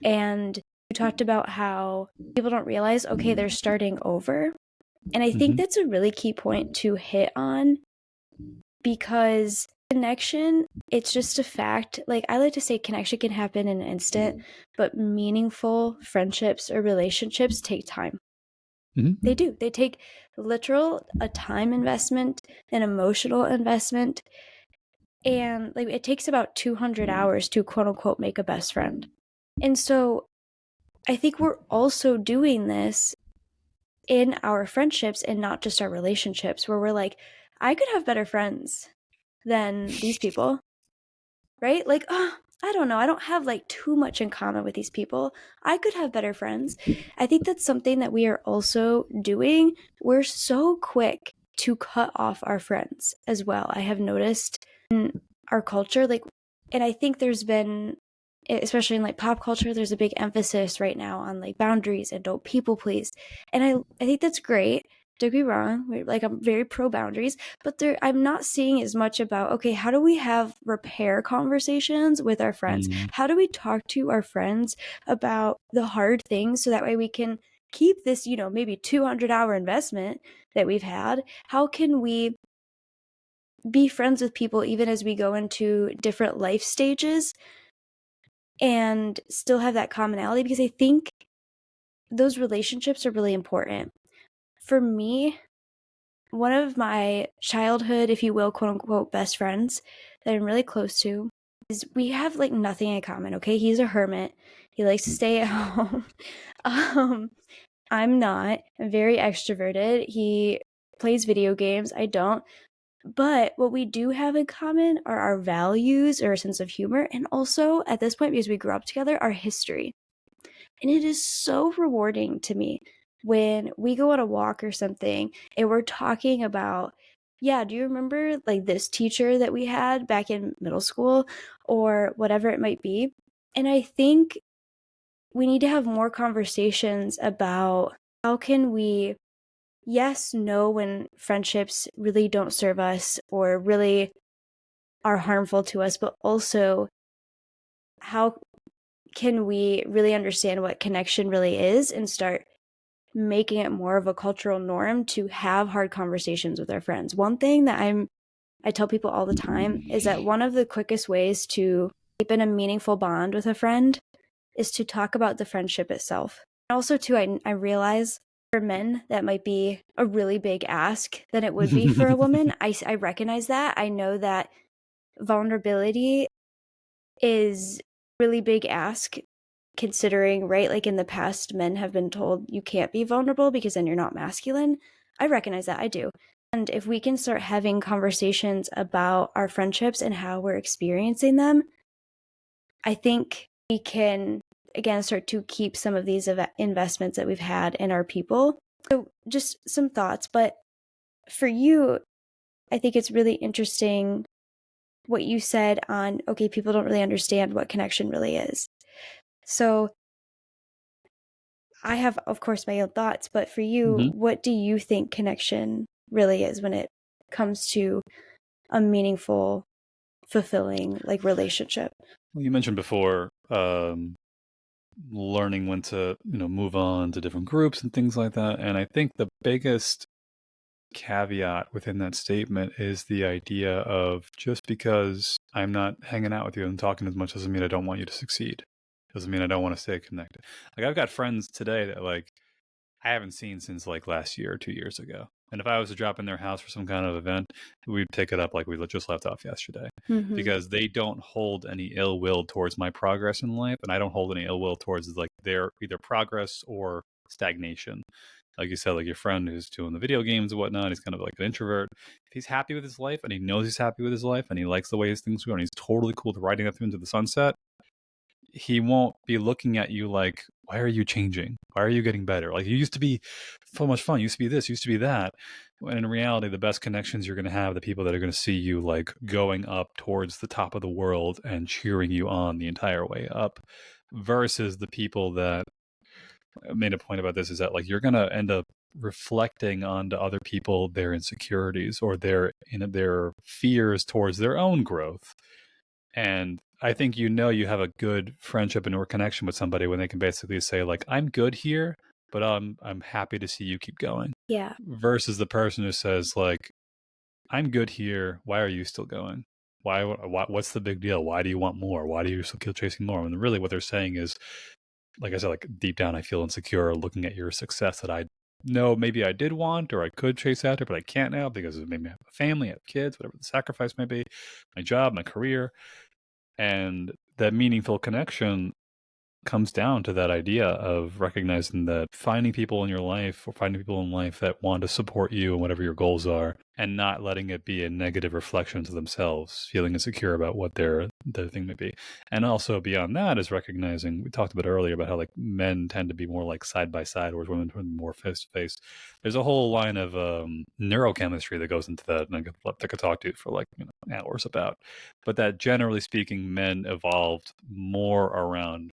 And you talked about how people don't realize, okay, they're starting over. And I think that's a really key point to hit on, because connection, it's just a fact. Like, I like to say connection can happen in an instant, but meaningful friendships or relationships take time. They do. They take a time investment, an emotional investment, and like it takes about 200 hours to quote unquote make a best friend. And so I think we're also doing this in our friendships and not just our relationships, where we're like, I could have better friends than these people, right? Like, oh, I don't know. I don't have like too much in common with these people. I could have better friends. I think that's something that we are also doing. We're so quick to cut off our friends as well. I have noticed in our culture, like, and I think there's been, especially in like pop culture, there's a big emphasis right now on like boundaries and don't people please. And I think that's great. don't be wrong, like I'm very pro boundaries, but I'm not seeing as much about, okay, how do we have repair conversations with our friends? How do we talk to our friends about the hard things so that way we can keep this, maybe 200-hour investment that we've had? How can we be friends with people even as we go into different life stages and still have that commonality? Because I think those relationships are really important. For me, one of my childhood, if you will, quote unquote, best friends that I'm really close to is we have like nothing in common, okay? He's a hermit. He likes to stay at home. I'm not. I'm very extroverted. He plays video games. I don't. But what we do have in common are our values or a sense of humor. And also, at this point, because we grew up together, our history. And it is so rewarding to me when we go on a walk or something and we're talking about, yeah, do you remember like this teacher that we had back in middle school or whatever it might be? And I think we need to have more conversations about how can we, yes, know when friendships really don't serve us or really are harmful to us, but also how can we really understand what connection really is and start making it more of a cultural norm to have hard conversations with our friends. One thing that I tell people all the time is that one of the quickest ways to keep in a meaningful bond with a friend is to talk about the friendship itself. Also, too, I realize for men that might be a really big ask than it would be for a woman. I recognize that. I know that vulnerability is a really big ask considering, right? Like in the past, men have been told you can't be vulnerable because then you're not masculine. I recognize that. I do. And if we can start having conversations about our friendships and how we're experiencing them, I think we can, again, start to keep some of these investments that we've had in our people. So, just some thoughts. But for you, I think it's really interesting what you said on, okay, people don't really understand what connection really is. So, I have, of course, my own thoughts, but for you, what do you think connection really is when it comes to a meaningful, fulfilling, like relationship? Well, you mentioned before learning when to, move on to different groups and things like that. And I think the biggest caveat within that statement is the idea of just because I'm not hanging out with you and talking as much doesn't mean I don't want you to succeed. Doesn't mean I don't want to stay connected. Like I've got friends today that like I haven't seen since like last year or 2 years ago. And if I was to drop in their house for some kind of event, we'd take it up like we just left off yesterday. Because they don't hold any ill will towards my progress in life, and I don't hold any ill will towards like their either progress or stagnation. Like you said, like your friend who's doing the video games and whatnot, he's kind of like an introvert. If he's happy with his life and he knows he's happy with his life and he likes the way his things go and he's totally cool to riding that through into the sunset, he won't be looking at you like, why are you changing? Why are you getting better? Like you used to be so much fun. You used to be this, used to be that. When in reality, the best connections you're going to have, the people that are going to see you like going up towards the top of the world and cheering you on the entire way up versus the people that made a point about this is that like you're going to end up reflecting onto other people their insecurities or their fears towards their own growth. And I think you have a good friendship and or connection with somebody when they can basically say like, I'm good here, but I'm happy to see you keep going. Yeah. Versus the person who says like, I'm good here. Why are you still going? What's the big deal? Why do you want more? Why do you still keep chasing more? And really what they're saying is, like I said, like deep down, I feel insecure looking at your success that I know maybe I did want or I could chase after, but I can't now because maybe I have a family, I have kids, whatever the sacrifice may be, my job, my career. And that meaningful connection comes down to that idea of recognizing that finding people in your life or finding people in life that want to support you and whatever your goals are and not letting it be a negative reflection to themselves, feeling insecure about what their thing may be. And also beyond that is recognizing, we talked about earlier about how like men tend to be more like side by side, whereas women tend to be more face to face. There's a whole line of neurochemistry that goes into that, and I could talk to for like hours about. But that generally speaking, men evolved more around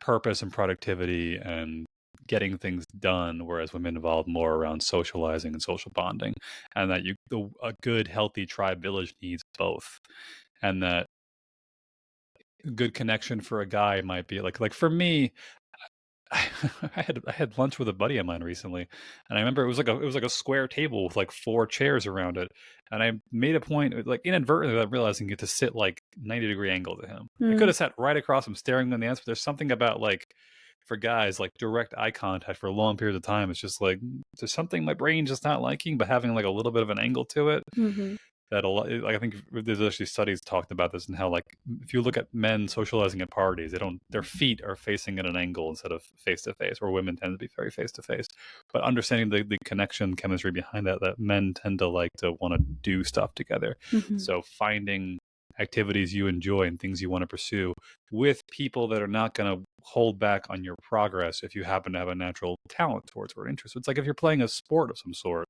purpose and productivity and getting things done, whereas women evolved more around socializing and social bonding, and that a good healthy tribe village needs both, and that a good connection for a guy might be like for me, I had lunch with a buddy of mine recently, and I remember it was like a square table with like four chairs around it, and I made a point, like inadvertently, without realizing it, to sit like 90-degree angle to him. I could Mm, have sat right across him, staring him in the eyes, but there's something about like for guys like direct eye contact for a long period of time. It's just like there's something my brain just not liking, but having like a little bit of an angle to it mhm, that a lot, like I think there's actually studies talked about this and how like if you look at men socializing at parties, their feet are facing at an angle instead of face to face, or women tend to be very face to face. But understanding the connection chemistry behind that men tend to like to want to do stuff together. mhm, So finding activities you enjoy and things you want to pursue with people that are not going to hold back on your progress if you happen to have a natural talent towards or interest. It's like if you're playing a sport of some sort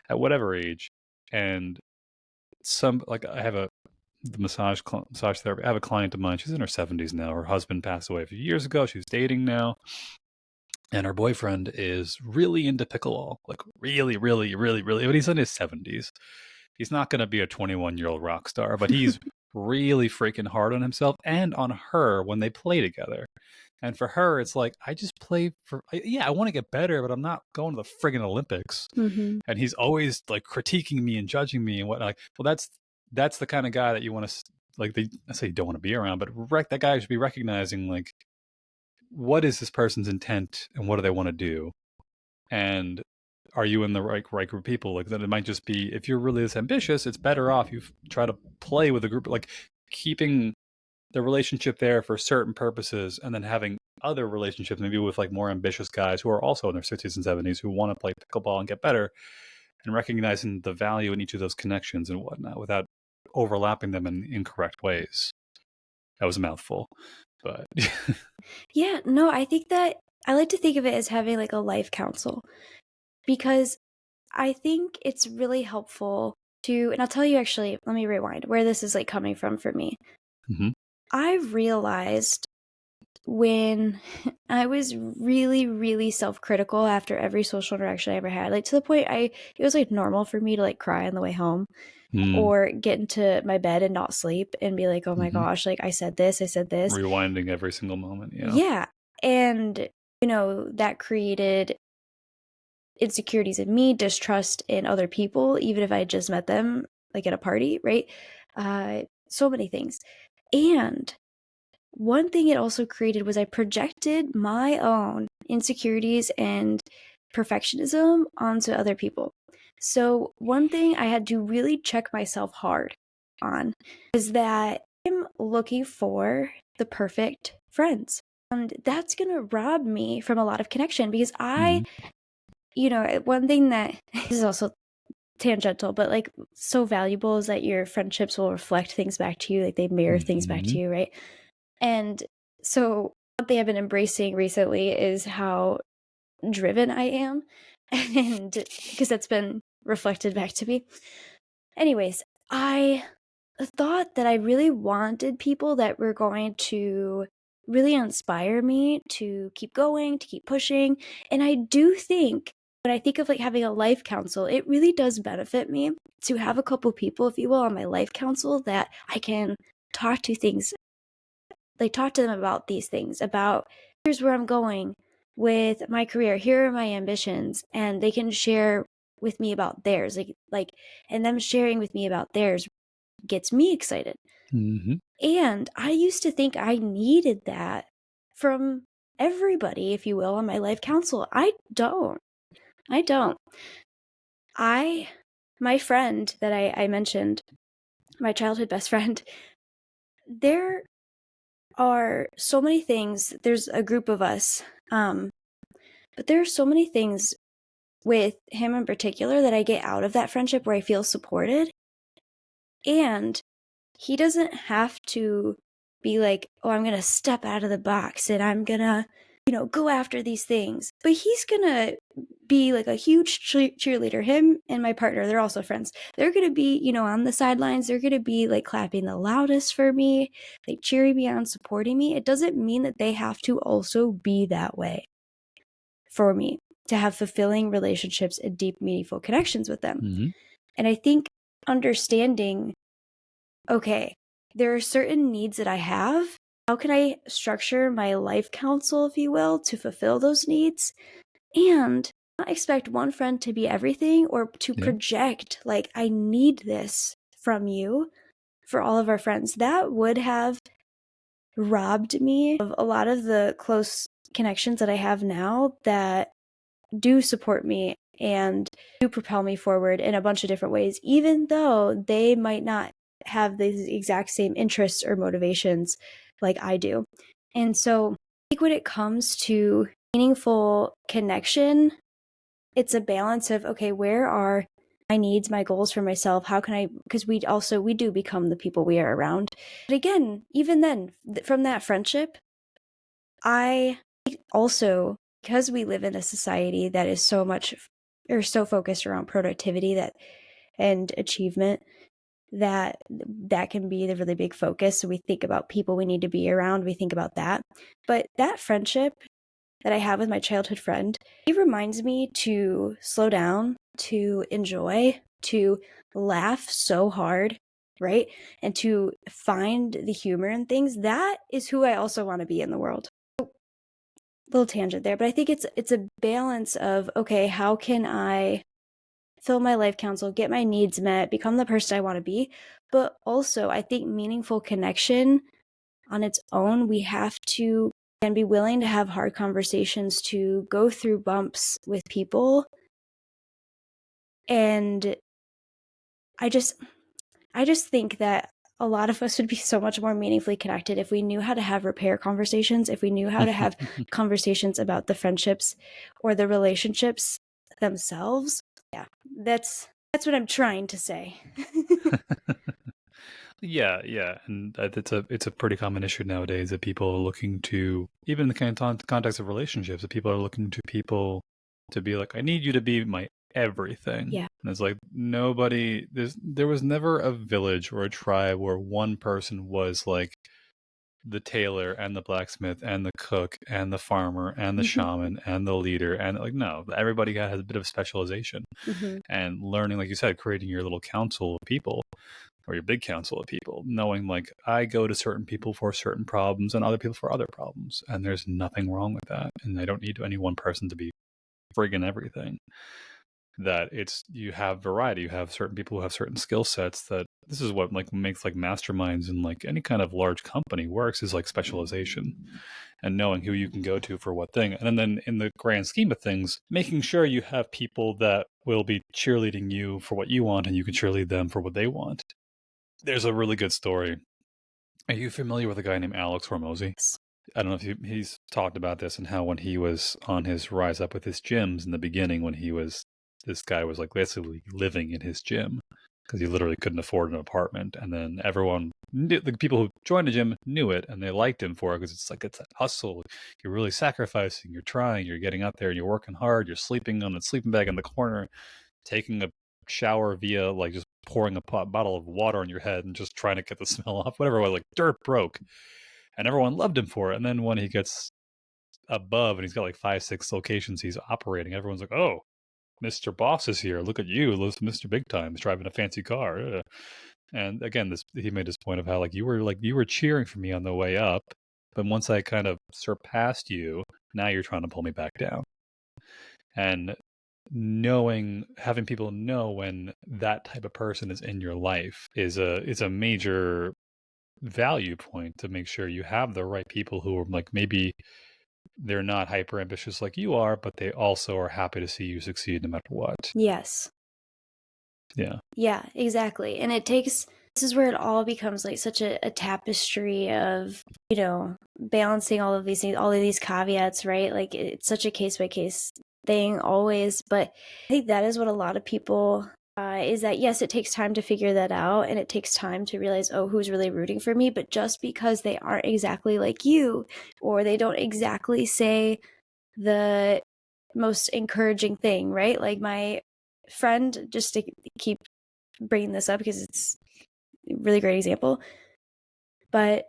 at whatever age, and some like I have the massage therapy. I have a client of mine. She's in her 70s now. Her husband passed away a few years ago. She's dating now, and her boyfriend is really into pickleball. Like really, really, really, really. But he's in his 70s. He's not going to be a 21-year-old rock star, but he's really freaking hard on himself and on her when they play together. And for her, it's like I just play for yeah, I want to get better, but I'm not going to the friggin' Olympics. mhm. And he's always like critiquing me and judging me and whatnot. Like, well, that's the kind of guy that you want to like. I say you don't want to be around, but that guy should be recognizing like what is this person's intent and what do they want to do, and are you in the right group of people? Like that, it might just be if you're really this ambitious, it's better off you try to play with a group, like keeping the relationship there for certain purposes, and then having other relationships, maybe with like more ambitious guys who are also in their 60s and 70s who want to play pickleball and get better, and recognizing the value in each of those connections and whatnot without overlapping them in incorrect ways. That was a mouthful, but Yeah, no, I think that I like to think of it as having like a life council because I think it's really helpful to, and I'll tell you actually, let me rewind where this is like coming from for me. mm-hmm. I realized when I was really, really self-critical after every social interaction I ever had, like to the point it was like normal for me to like cry on the way home Mm, or get into my bed and not sleep and be like, oh my mm-hmm. gosh, like I said this, I said this. Rewinding every single moment. Yeah. Yeah. And, that created insecurities in me, distrust in other people, even if I had just met them like at a party, right? So many things. And one thing it also created was I projected my own insecurities and perfectionism onto other people. So, one thing I had to really check myself hard on is that I'm looking for the perfect friends. And that's going to rob me from a lot of connection because Mm-hmm. one thing that this is also tangential, but like so valuable is that your friendships will reflect things back to you, like they mirror things back Mm-hmm. to you, right? And so one thing I've been embracing recently is how driven I am. And because that's been reflected back to me. Anyways, I thought that I really wanted people that were going to really inspire me to keep going, to keep pushing. And I do think when I think of like having a life council, it really does benefit me to have a couple people, if you will, on my life council that I can talk to things, like talk to them about these things, about here's where I'm going with my career, here are my ambitions, and they can share with me about theirs. And them sharing with me about theirs gets me excited. Mm-hmm. And I used to think I needed that from everybody, if you will, on my life council. I don't. I don't. My friend that I mentioned, my childhood best friend, there are so many things. There's a group of us, but there are so many things with him in particular that I get out of that friendship where I feel supported. And he doesn't have to be like, oh, I'm going to step out of the box and I'm going to, go after these things. But he's going to be like a huge cheerleader. Him and my partner, they're also friends. They're going to be, on the sidelines. They're going to be like clapping the loudest for me, like cheering me on, supporting me. It doesn't mean that they have to also be that way. for me to have fulfilling relationships and deep, meaningful connections with them. Mm-hmm. And I think understanding, okay, there are certain needs that I have. How can I structure my life counsel, if you will, to fulfill those needs? And not expect one friend to be everything or to project, like, I need this from you for all of our friends. That would have robbed me of a lot of the close connections that I have now that do support me and do propel me forward in a bunch of different ways, even though they might not have the exact same interests or motivations like I do. And so I think when it comes to meaningful connection, it's a balance of, okay, where are my needs, my goals for myself? How can I, because we do become the people we are around. But again, even then, from that friendship, I also, because we live in a society that is so much or so focused around productivity that and achievement, that can be the really big focus. So we think about people we need to be around, we think about that. But that friendship that I have with my childhood friend, he reminds me to slow down, to enjoy, to laugh so hard, right? And to find the humor in things. That is who I also want to be in the world. Little tangent there, but I think it's a balance of, okay, how can I fill my life counsel, get my needs met, become the person I want to be? But also, I think meaningful connection on its own, we have to and be willing to have hard conversations, to go through bumps with people. And I just think that a lot of us would be so much more meaningfully connected if we knew how to have repair conversations, if we knew how to have conversations about the friendships or the relationships themselves. Yeah, that's what I'm trying to say. Yeah, and it's a pretty common issue nowadays that people are looking to, even in the context of relationships, that people are looking to people to be like, I need you to be my everything. Yeah. And it's like there was never a village or a tribe where one person was like the tailor and the blacksmith and the cook and the farmer and the shaman and the leader, and like, no, everybody has a bit of specialization. And learning, like you said, creating your little council of people or your big council of people, knowing like I go to certain people for certain problems and other people for other problems, and there's nothing wrong with that, and I don't need any one person to be friggin' everything. That it's, you have variety, you have certain people who have certain skill sets. That this is what like makes like masterminds and like any kind of large company works, is like specialization and knowing who you can go to for what thing. And then in the grand scheme of things, making sure you have people that will be cheerleading you for what you want and you can cheerlead them for what they want. There's a really good story. Are you familiar with a guy named Alex Hormozy? I don't know if he's talked about this and how when he was on his rise up with his gyms in the beginning, when this guy was like basically living in his gym because he literally couldn't afford an apartment. And then everyone knew, the people who joined the gym knew it and they liked him for it because it's like, it's that hustle. You're really sacrificing, you're trying, you're getting out there and you're working hard, you're sleeping on a sleeping bag in the corner, taking a shower via like just pouring a bottle of water on your head and just trying to get the smell off, whatever it was, like dirt broke. And everyone loved him for it. And then when he gets above and he's got like 5-6 locations he's operating, everyone's like, oh, Mr. Boss is here, look at you, Mr. Big Time is driving a fancy car. And again, he made this point of how like you were cheering for me on the way up, but once I kind of surpassed you, now you're trying to pull me back down. And having people know when that type of person is in your life is a major value point, to make sure you have the right people who are like, maybe they're not hyper ambitious like you are, but they also are happy to see you succeed no matter what. Yes. Yeah, exactly. And this is where it all becomes like such a tapestry of, balancing all of these things, all of these caveats, right? Like it's such a case by case thing always. But I think that is what a lot of people is that, yes, it takes time to figure that out. And it takes time to realize, oh, who's really rooting for me? But just because they aren't exactly like you, or they don't exactly say the most encouraging thing, right? Like my friend, just to keep bringing this up because it's a really great example, but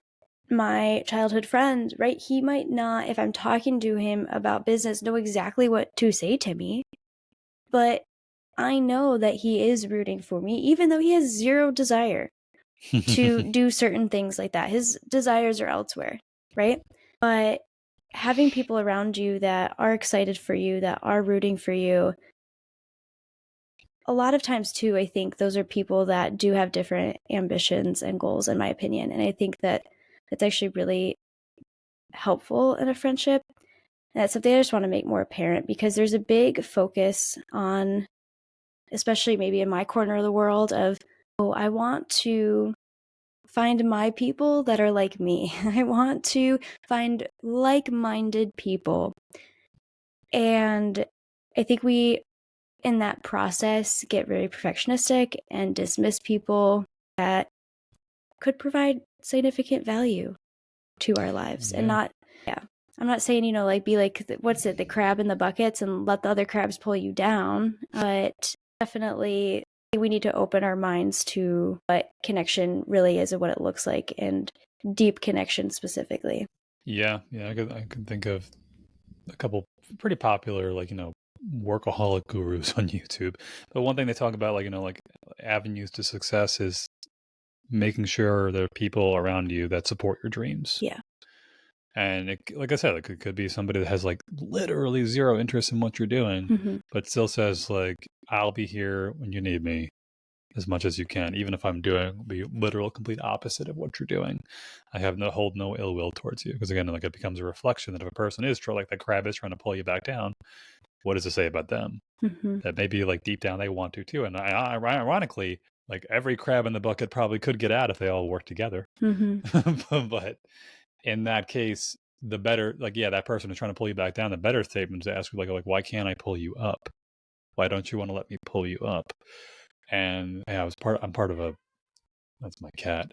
my childhood friend, right? He might not, if I'm talking to him about business, know exactly what to say to me, but I know that he is rooting for me, even though he has zero desire to do certain things like that. His desires are elsewhere, right? But having people around you that are excited for you, that are rooting for you, a lot of times too, I think those are people that do have different ambitions and goals, in my opinion. And I think that it's actually really helpful in a friendship. And that's something I just want to make more apparent, because there's a big focus on, especially maybe in my corner of the world, of, oh, I want to find my people that are like me. I want to find like-minded people. And I think we, in that process, get very perfectionistic and dismiss people that could provide significant value to our lives. And Yeah. not, yeah, I'm not saying, like, be like, what's it, the crab in the buckets and let the other crabs pull you down. But definitely we need to open our minds to what connection really is and what it looks like, and deep connection specifically. Yeah, I could think of a couple pretty popular, like, workaholic gurus on YouTube. But one thing they talk about, like, like avenues to success is making sure there are people around you that support your dreams. Yeah. And like I said, it could be somebody that has like literally zero interest in what you're doing, Mm-hmm. but still says like, I'll be here when you need me as much as you can, even if I'm doing the literal complete opposite of what you're doing. I have hold no ill will towards you, because again, like, it becomes a reflection that if a person is like that crab is trying to pull you back down, what does it say about them? Mm-hmm. That maybe like deep down they want to too. And ironically, like every crab in the bucket probably could get out if they all work together. Mm-hmm. But in that case, the better, like, yeah, that person is trying to pull you back down. The better statement is to ask you, like, why can't I pull you up? Why don't you want to let me pull you up? And yeah, I'm part of that's my cat,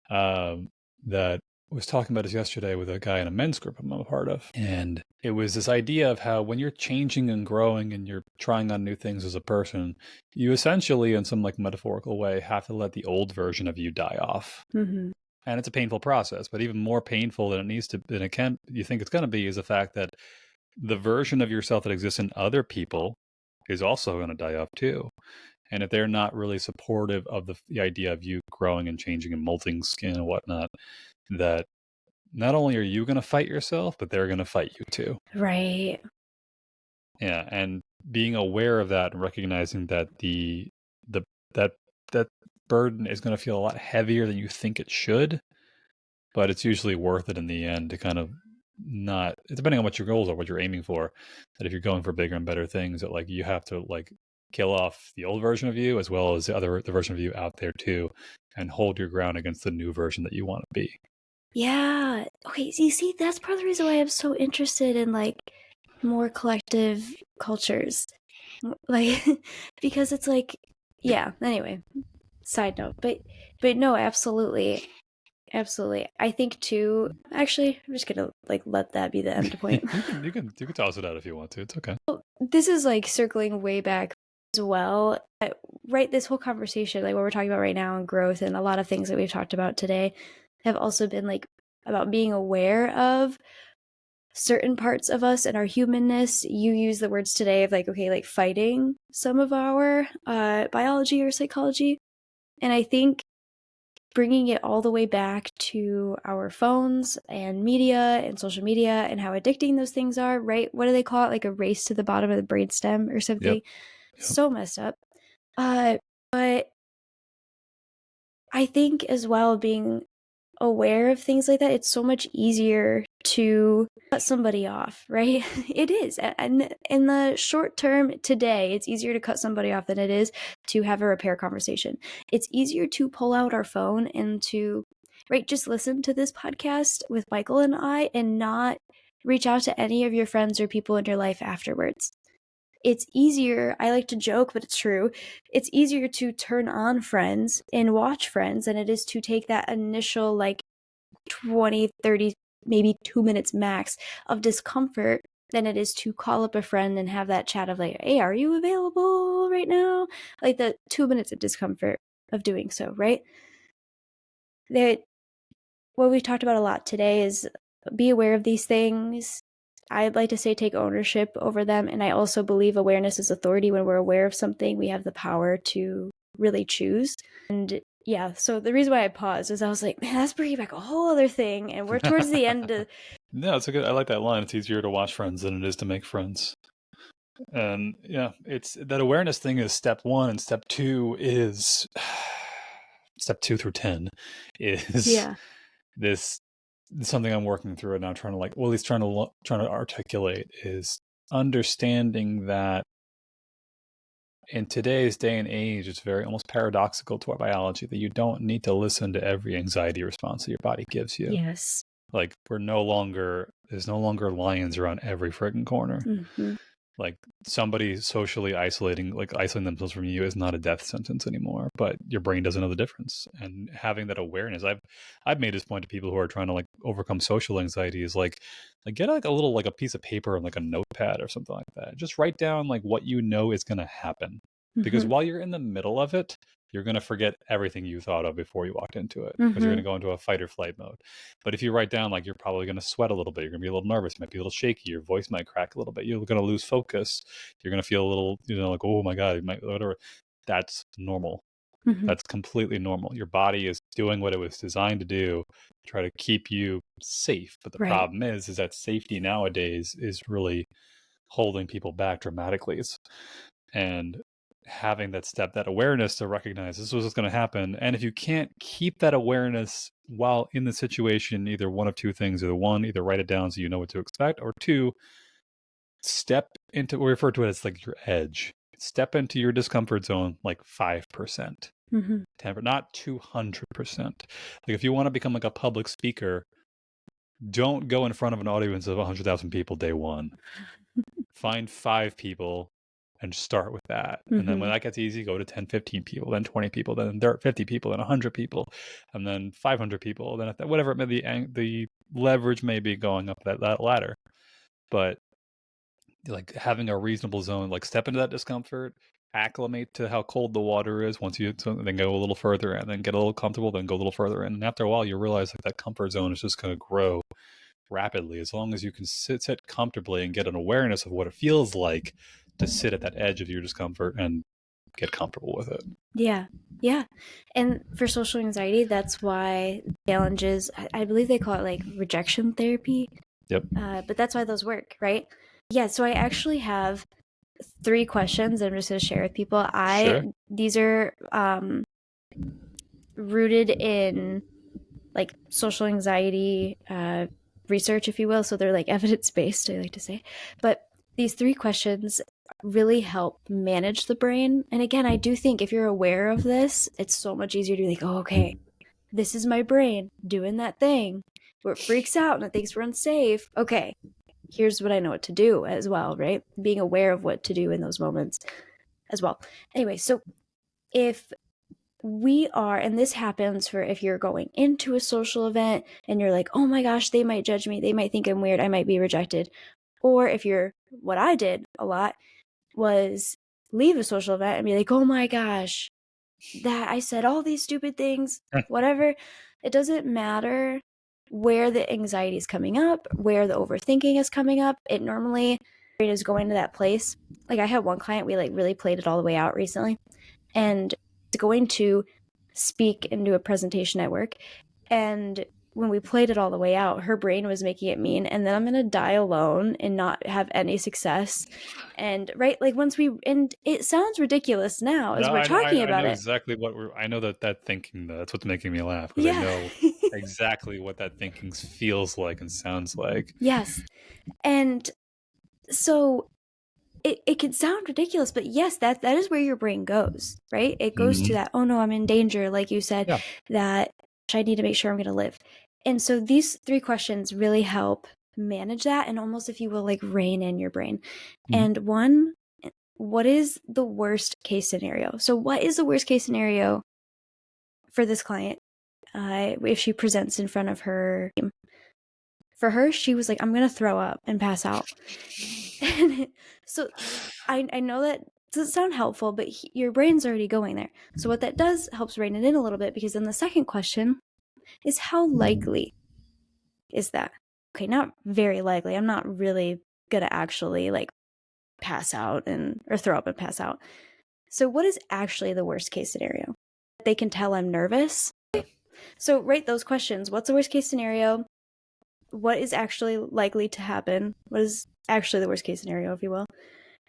that was talking about this yesterday with a guy in a men's group I'm a part of. And it was this idea of how when you're changing and growing and you're trying on new things as a person, you essentially, in some like metaphorical way, have to let the old version of you die off. Mm-hmm. And it's a painful process, but even more painful than you think it's going to be, is the fact that the version of yourself that exists in other people is also going to die off too. And if they're not really supportive of the idea of you growing and changing and molting skin and whatnot, that not only are you going to fight yourself, but they're going to fight you too. Right. Yeah, and being aware of that and recognizing that that that burden is going to feel a lot heavier than you think it should, but it's usually worth it in the end to kind of not, depending on what your goals are, what you're aiming for, that if you're going for bigger and better things, that like you have to like kill off the old version of you as well as the version of you out there too, and hold your ground against the new version that you want to be. Yeah. Okay, you see, that's part of the reason why I'm so interested in like more collective cultures. Like because it's like, yeah, anyway, side note. But no, absolutely. Absolutely. I think too, actually, I'm just gonna like let that be the end point. You can toss it out if you want to. It's okay. This is like circling way back as well. Right, this whole conversation, like what we're talking about right now, and growth and a lot of things that we've talked about today, have also been like about being aware of certain parts of us and our humanness. You use the words today of like, okay, like fighting some of our biology or psychology. And I think bringing it all the way back to our phones and media and social media and how addicting those things are, right? What do they call it? Like a race to the bottom of the brainstem or something. Yep. So messed up. But I think as well, being aware of things like that, it's so much easier to cut somebody off, right? It is. And in the short term today, it's easier to cut somebody off than it is to have a repair conversation. It's easier to pull out our phone and to, right, just listen to this podcast with Michael and I and not reach out to any of your friends or people in your life afterwards. It's easier, I like to joke, but it's true. It's easier to turn on Friends and watch Friends than it is to take that initial like 20, 30, maybe 2 minutes max of discomfort than it is to call up a friend and have that chat of like, hey, are you available right now? Like the 2 minutes of discomfort of doing so, right? That what we've talked about a lot today is be aware of these things. I'd like to say take ownership over them. And I also believe awareness is authority. When we're aware of something, we have the power to really choose. And yeah, so the reason why I paused is I was like, man, that's bringing back a whole other thing. And we're towards the end of. No, it's a good. I like that line. It's easier to watch friends than it is to make friends. And yeah, it's that awareness thing is step one, and step two is step 2 through 10 is this something I'm working through right now, trying to like, well, at least trying to articulate is understanding that in today's day and age, it's very almost paradoxical to our biology that you don't need to listen to every anxiety response that your body gives you. Yes. Like there's no longer lions around every freaking corner. Mm-hmm. Like somebody socially isolating themselves from you is not a death sentence anymore, but your brain doesn't know the difference. And having that awareness, I've made this point to people who are trying to like overcome social anxiety is like get like a little like a piece of paper and like a notepad or something like that. Just write down like what you know is going to happen. Because Mm-hmm. while you're in the middle of it, you're going to forget everything you thought of before you walked into it, because you're going to go into a fight or flight mode. But if you write down, like, you're probably going to sweat a little bit, you're going to be a little nervous, you might be a little shaky, your voice might crack a little bit, you're going to lose focus, you're going to feel a little, like, oh my God, you might, whatever. That's normal. Mm-hmm. That's completely normal. Your body is doing what it was designed to do, try to keep you safe. But the problem is that safety nowadays is really holding people back dramatically. And having that awareness to recognize this was what's going to happen. And if you can't keep that awareness while in the situation, either one of two things: either write it down so you know what to expect, or two, step into, we refer to it as like your edge. Step into your discomfort zone like 5%, 10%, not 200%. Like if you want to become like a public speaker, don't go in front of an audience of 100,000 people day one. Find 5 people and start with that. And then when that gets easy, go to 10, 15 people, then 20 people, then 50 people, then 100 people, and then 500 people. Then whatever it may be, the leverage may be going up that ladder. But like having a reasonable zone, like step into that discomfort, acclimate to how cold the water is once you then go a little further and then get a little comfortable, then go a little further. And after a while, you realize like that comfort zone is just going to grow rapidly, as long as you can sit comfortably and get an awareness of what it feels like to sit at that edge of your discomfort and get comfortable with it. Yeah. And for social anxiety, that's why challenges, I believe they call it like rejection therapy. Yep. But that's why those work, right? Yeah. So I actually have 3 questions I'm just going to share with people. Sure. These are rooted in like social anxiety research, if you will. So they're like evidence-based, I like to say. But these 3 questions really help manage the brain. And again, I do think if you're aware of this, it's so much easier to be like, oh, okay, this is my brain doing that thing where it freaks out and it thinks we're unsafe. Okay, here's what I know what to do as well, right? Being aware of what to do in those moments as well. Anyway, so if we are, and this happens for if you're going into a social event and you're like, oh my gosh, they might judge me, they might think I'm weird, I might be rejected. Or if you're, what I did a lot was leave a social event and be like, oh my gosh, that I said all these stupid things, whatever. It doesn't matter where the anxiety is coming up, where the overthinking is coming up. It normally is going to that place. Like I had one client, we like really played it all the way out recently, and going to speak and do a presentation at work. And when we played it all the way out, her brain was making it mean, and then I'm going to die alone and not have any success. And right, like and it sounds ridiculous now as No, we're talking I about know it. exactly I know that thinking, that's what's making me laugh, because I Yeah. know exactly what that thinking feels like and sounds like. Yes. And so it can sound ridiculous, but yes, that is where your brain goes, right? It goes to that, oh no, I'm in danger, like you said, Yeah. that I need to make sure I'm going to live. And so these 3 questions really help manage that and almost, if you will, like rein in your brain. And one, what is the worst case scenario? So what is the worst case scenario for this client if she presents in front of her team? For her, she was like, I'm going to throw up and pass out. So I know that doesn't sound helpful, but your brain's already going there. So what that does helps rein it in a little bit, because then the second question is how likely is that? Okay, not very likely. I'm not really gonna actually like pass out or throw up and pass out. So what is actually the worst case scenario? They can tell I'm nervous. So write those questions. What's the worst case scenario? What is actually likely to happen? What is actually the worst case scenario, if you will?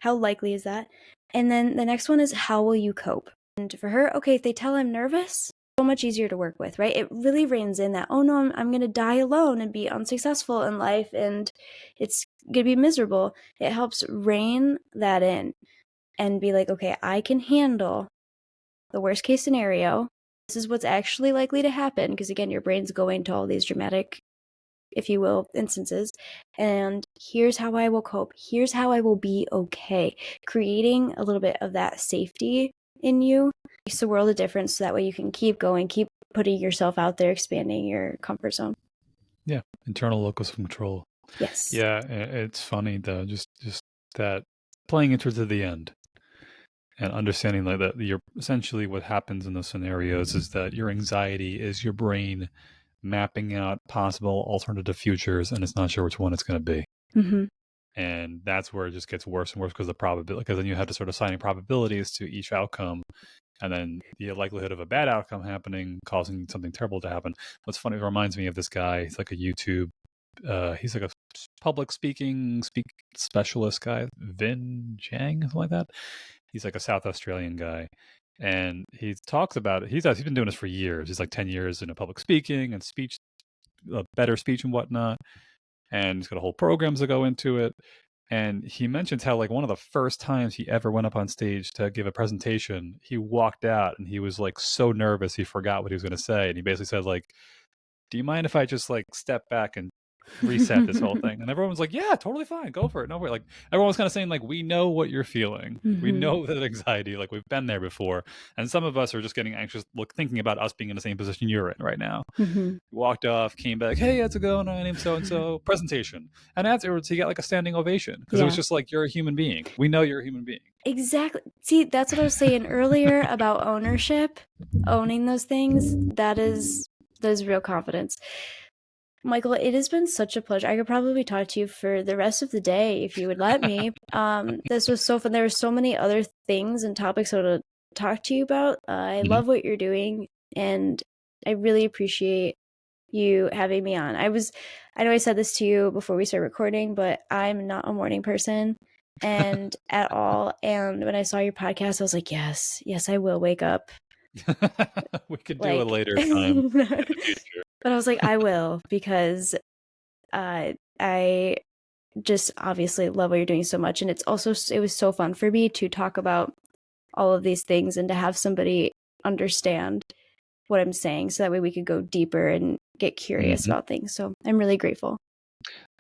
How likely is that? And then the next one is how will you cope? And for her, okay, if they tell I'm nervous, so much easier to work with, right? It really reins in that, oh no, I'm going to die alone and be unsuccessful in life and it's going to be miserable. It helps rein that in and be like, okay, I can handle the worst case scenario. This is what's actually likely to happen. Because again, your brain's going to all these dramatic, if you will, instances. And here's how I will cope. Here's how I will be okay. Creating a little bit of that safety in you makes a world of difference. So that way you can keep going, keep putting yourself out there, expanding your comfort zone. Yeah. Internal locus of control. Yes. Yeah. It's funny though, just that playing it to the end and understanding like that you're essentially what happens in those scenarios is that your anxiety is your brain mapping out possible alternative futures and it's not sure which one it's going to be. Mm-hmm. And that's where it just gets worse and worse because the probability, because then you have to start assigning probabilities to each outcome. And then the likelihood of a bad outcome happening, causing something terrible to happen. What's funny, it reminds me of this guy. He's like a YouTube, he's like a public speaking specialist guy, Vin Chang, something like that. He's like a South Australian guy. And he talks about it. He's been doing this for years. He's like 10 years in public speaking and speech, better speech and whatnot. And he's got a whole programs that go into it. And he mentions how like one of the first times he ever went up on stage to give a presentation, he walked out and he was like so nervous he forgot what he was going to say. And he basically said like, do you mind if I just like step back and reset this whole thing? And everyone was like, yeah, totally fine. Go for it. No worry. Like everyone was kind of saying like, we know what you're feeling. We know that anxiety, like we've been there before. And some of us are just getting anxious, thinking about us being in the same position you're in right now. Walked off, came back, hey, how's it going? My name's so-and-so, presentation. And afterwards, he got like a standing ovation because it was just like, you're a human being. We know you're a human being. Exactly. See, that's what I was saying earlier about ownership, owning those things. That is real confidence. Michael, it has been such a pleasure. I could probably talk to you for the rest of the day if you would let me. This was so fun. There are so many other things and topics I want to talk to you about. I love what you're doing, and I really appreciate you having me on. I know I said this to you before we started recording, but I'm not a morning person and at all. And when I saw your podcast, I was like, yes, I will wake up. We could do a later time in the future. But I was like, I will, because I just obviously love what you're doing so much. And it was so fun for me to talk about all of these things and to have somebody understand what I'm saying so that way we could go deeper and get curious about things. So I'm really grateful.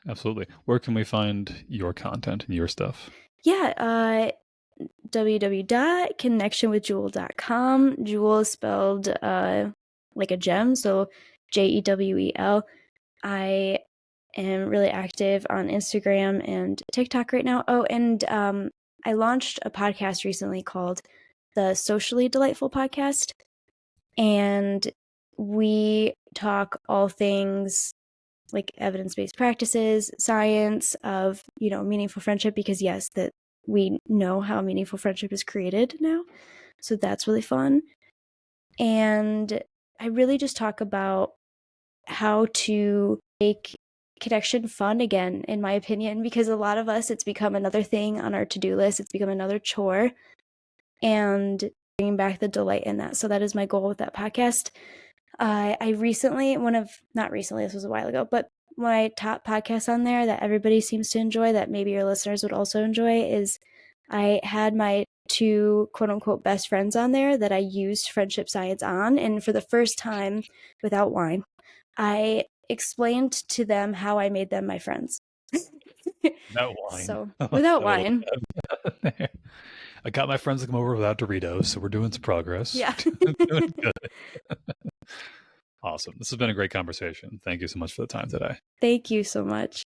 Absolutely. Where can we find your content and your stuff? Yeah, www.connectionwithjewel.com. Jewel is spelled like a gem, so Jewel. I am really active on Instagram and TikTok right now. Oh, and I launched a podcast recently called the Socially Delightful Podcast. And we talk all things like evidence-based practices, science of, meaningful friendship, because yes, that we know how meaningful friendship is created now. So that's really fun. And I really just talk about how to make connection fun again, in my opinion, because a lot of us, it's become another thing on our to-do list. It's become another chore, and bringing back the delight in that. So that is my goal with that podcast. I recently, not recently, this was a while ago, but my top podcast on there that everybody seems to enjoy, that maybe your listeners would also enjoy, is I had my 2 quote unquote best friends on there that I used friendship science on. And for the first time, without wine, I explained to them how I made them my friends. Without wine. So without wine. I got my friends to come over without Doritos, so we're doing some progress. Yeah. Doing good. Awesome. This has been a great conversation. Thank you so much for the time today. Thank you so much.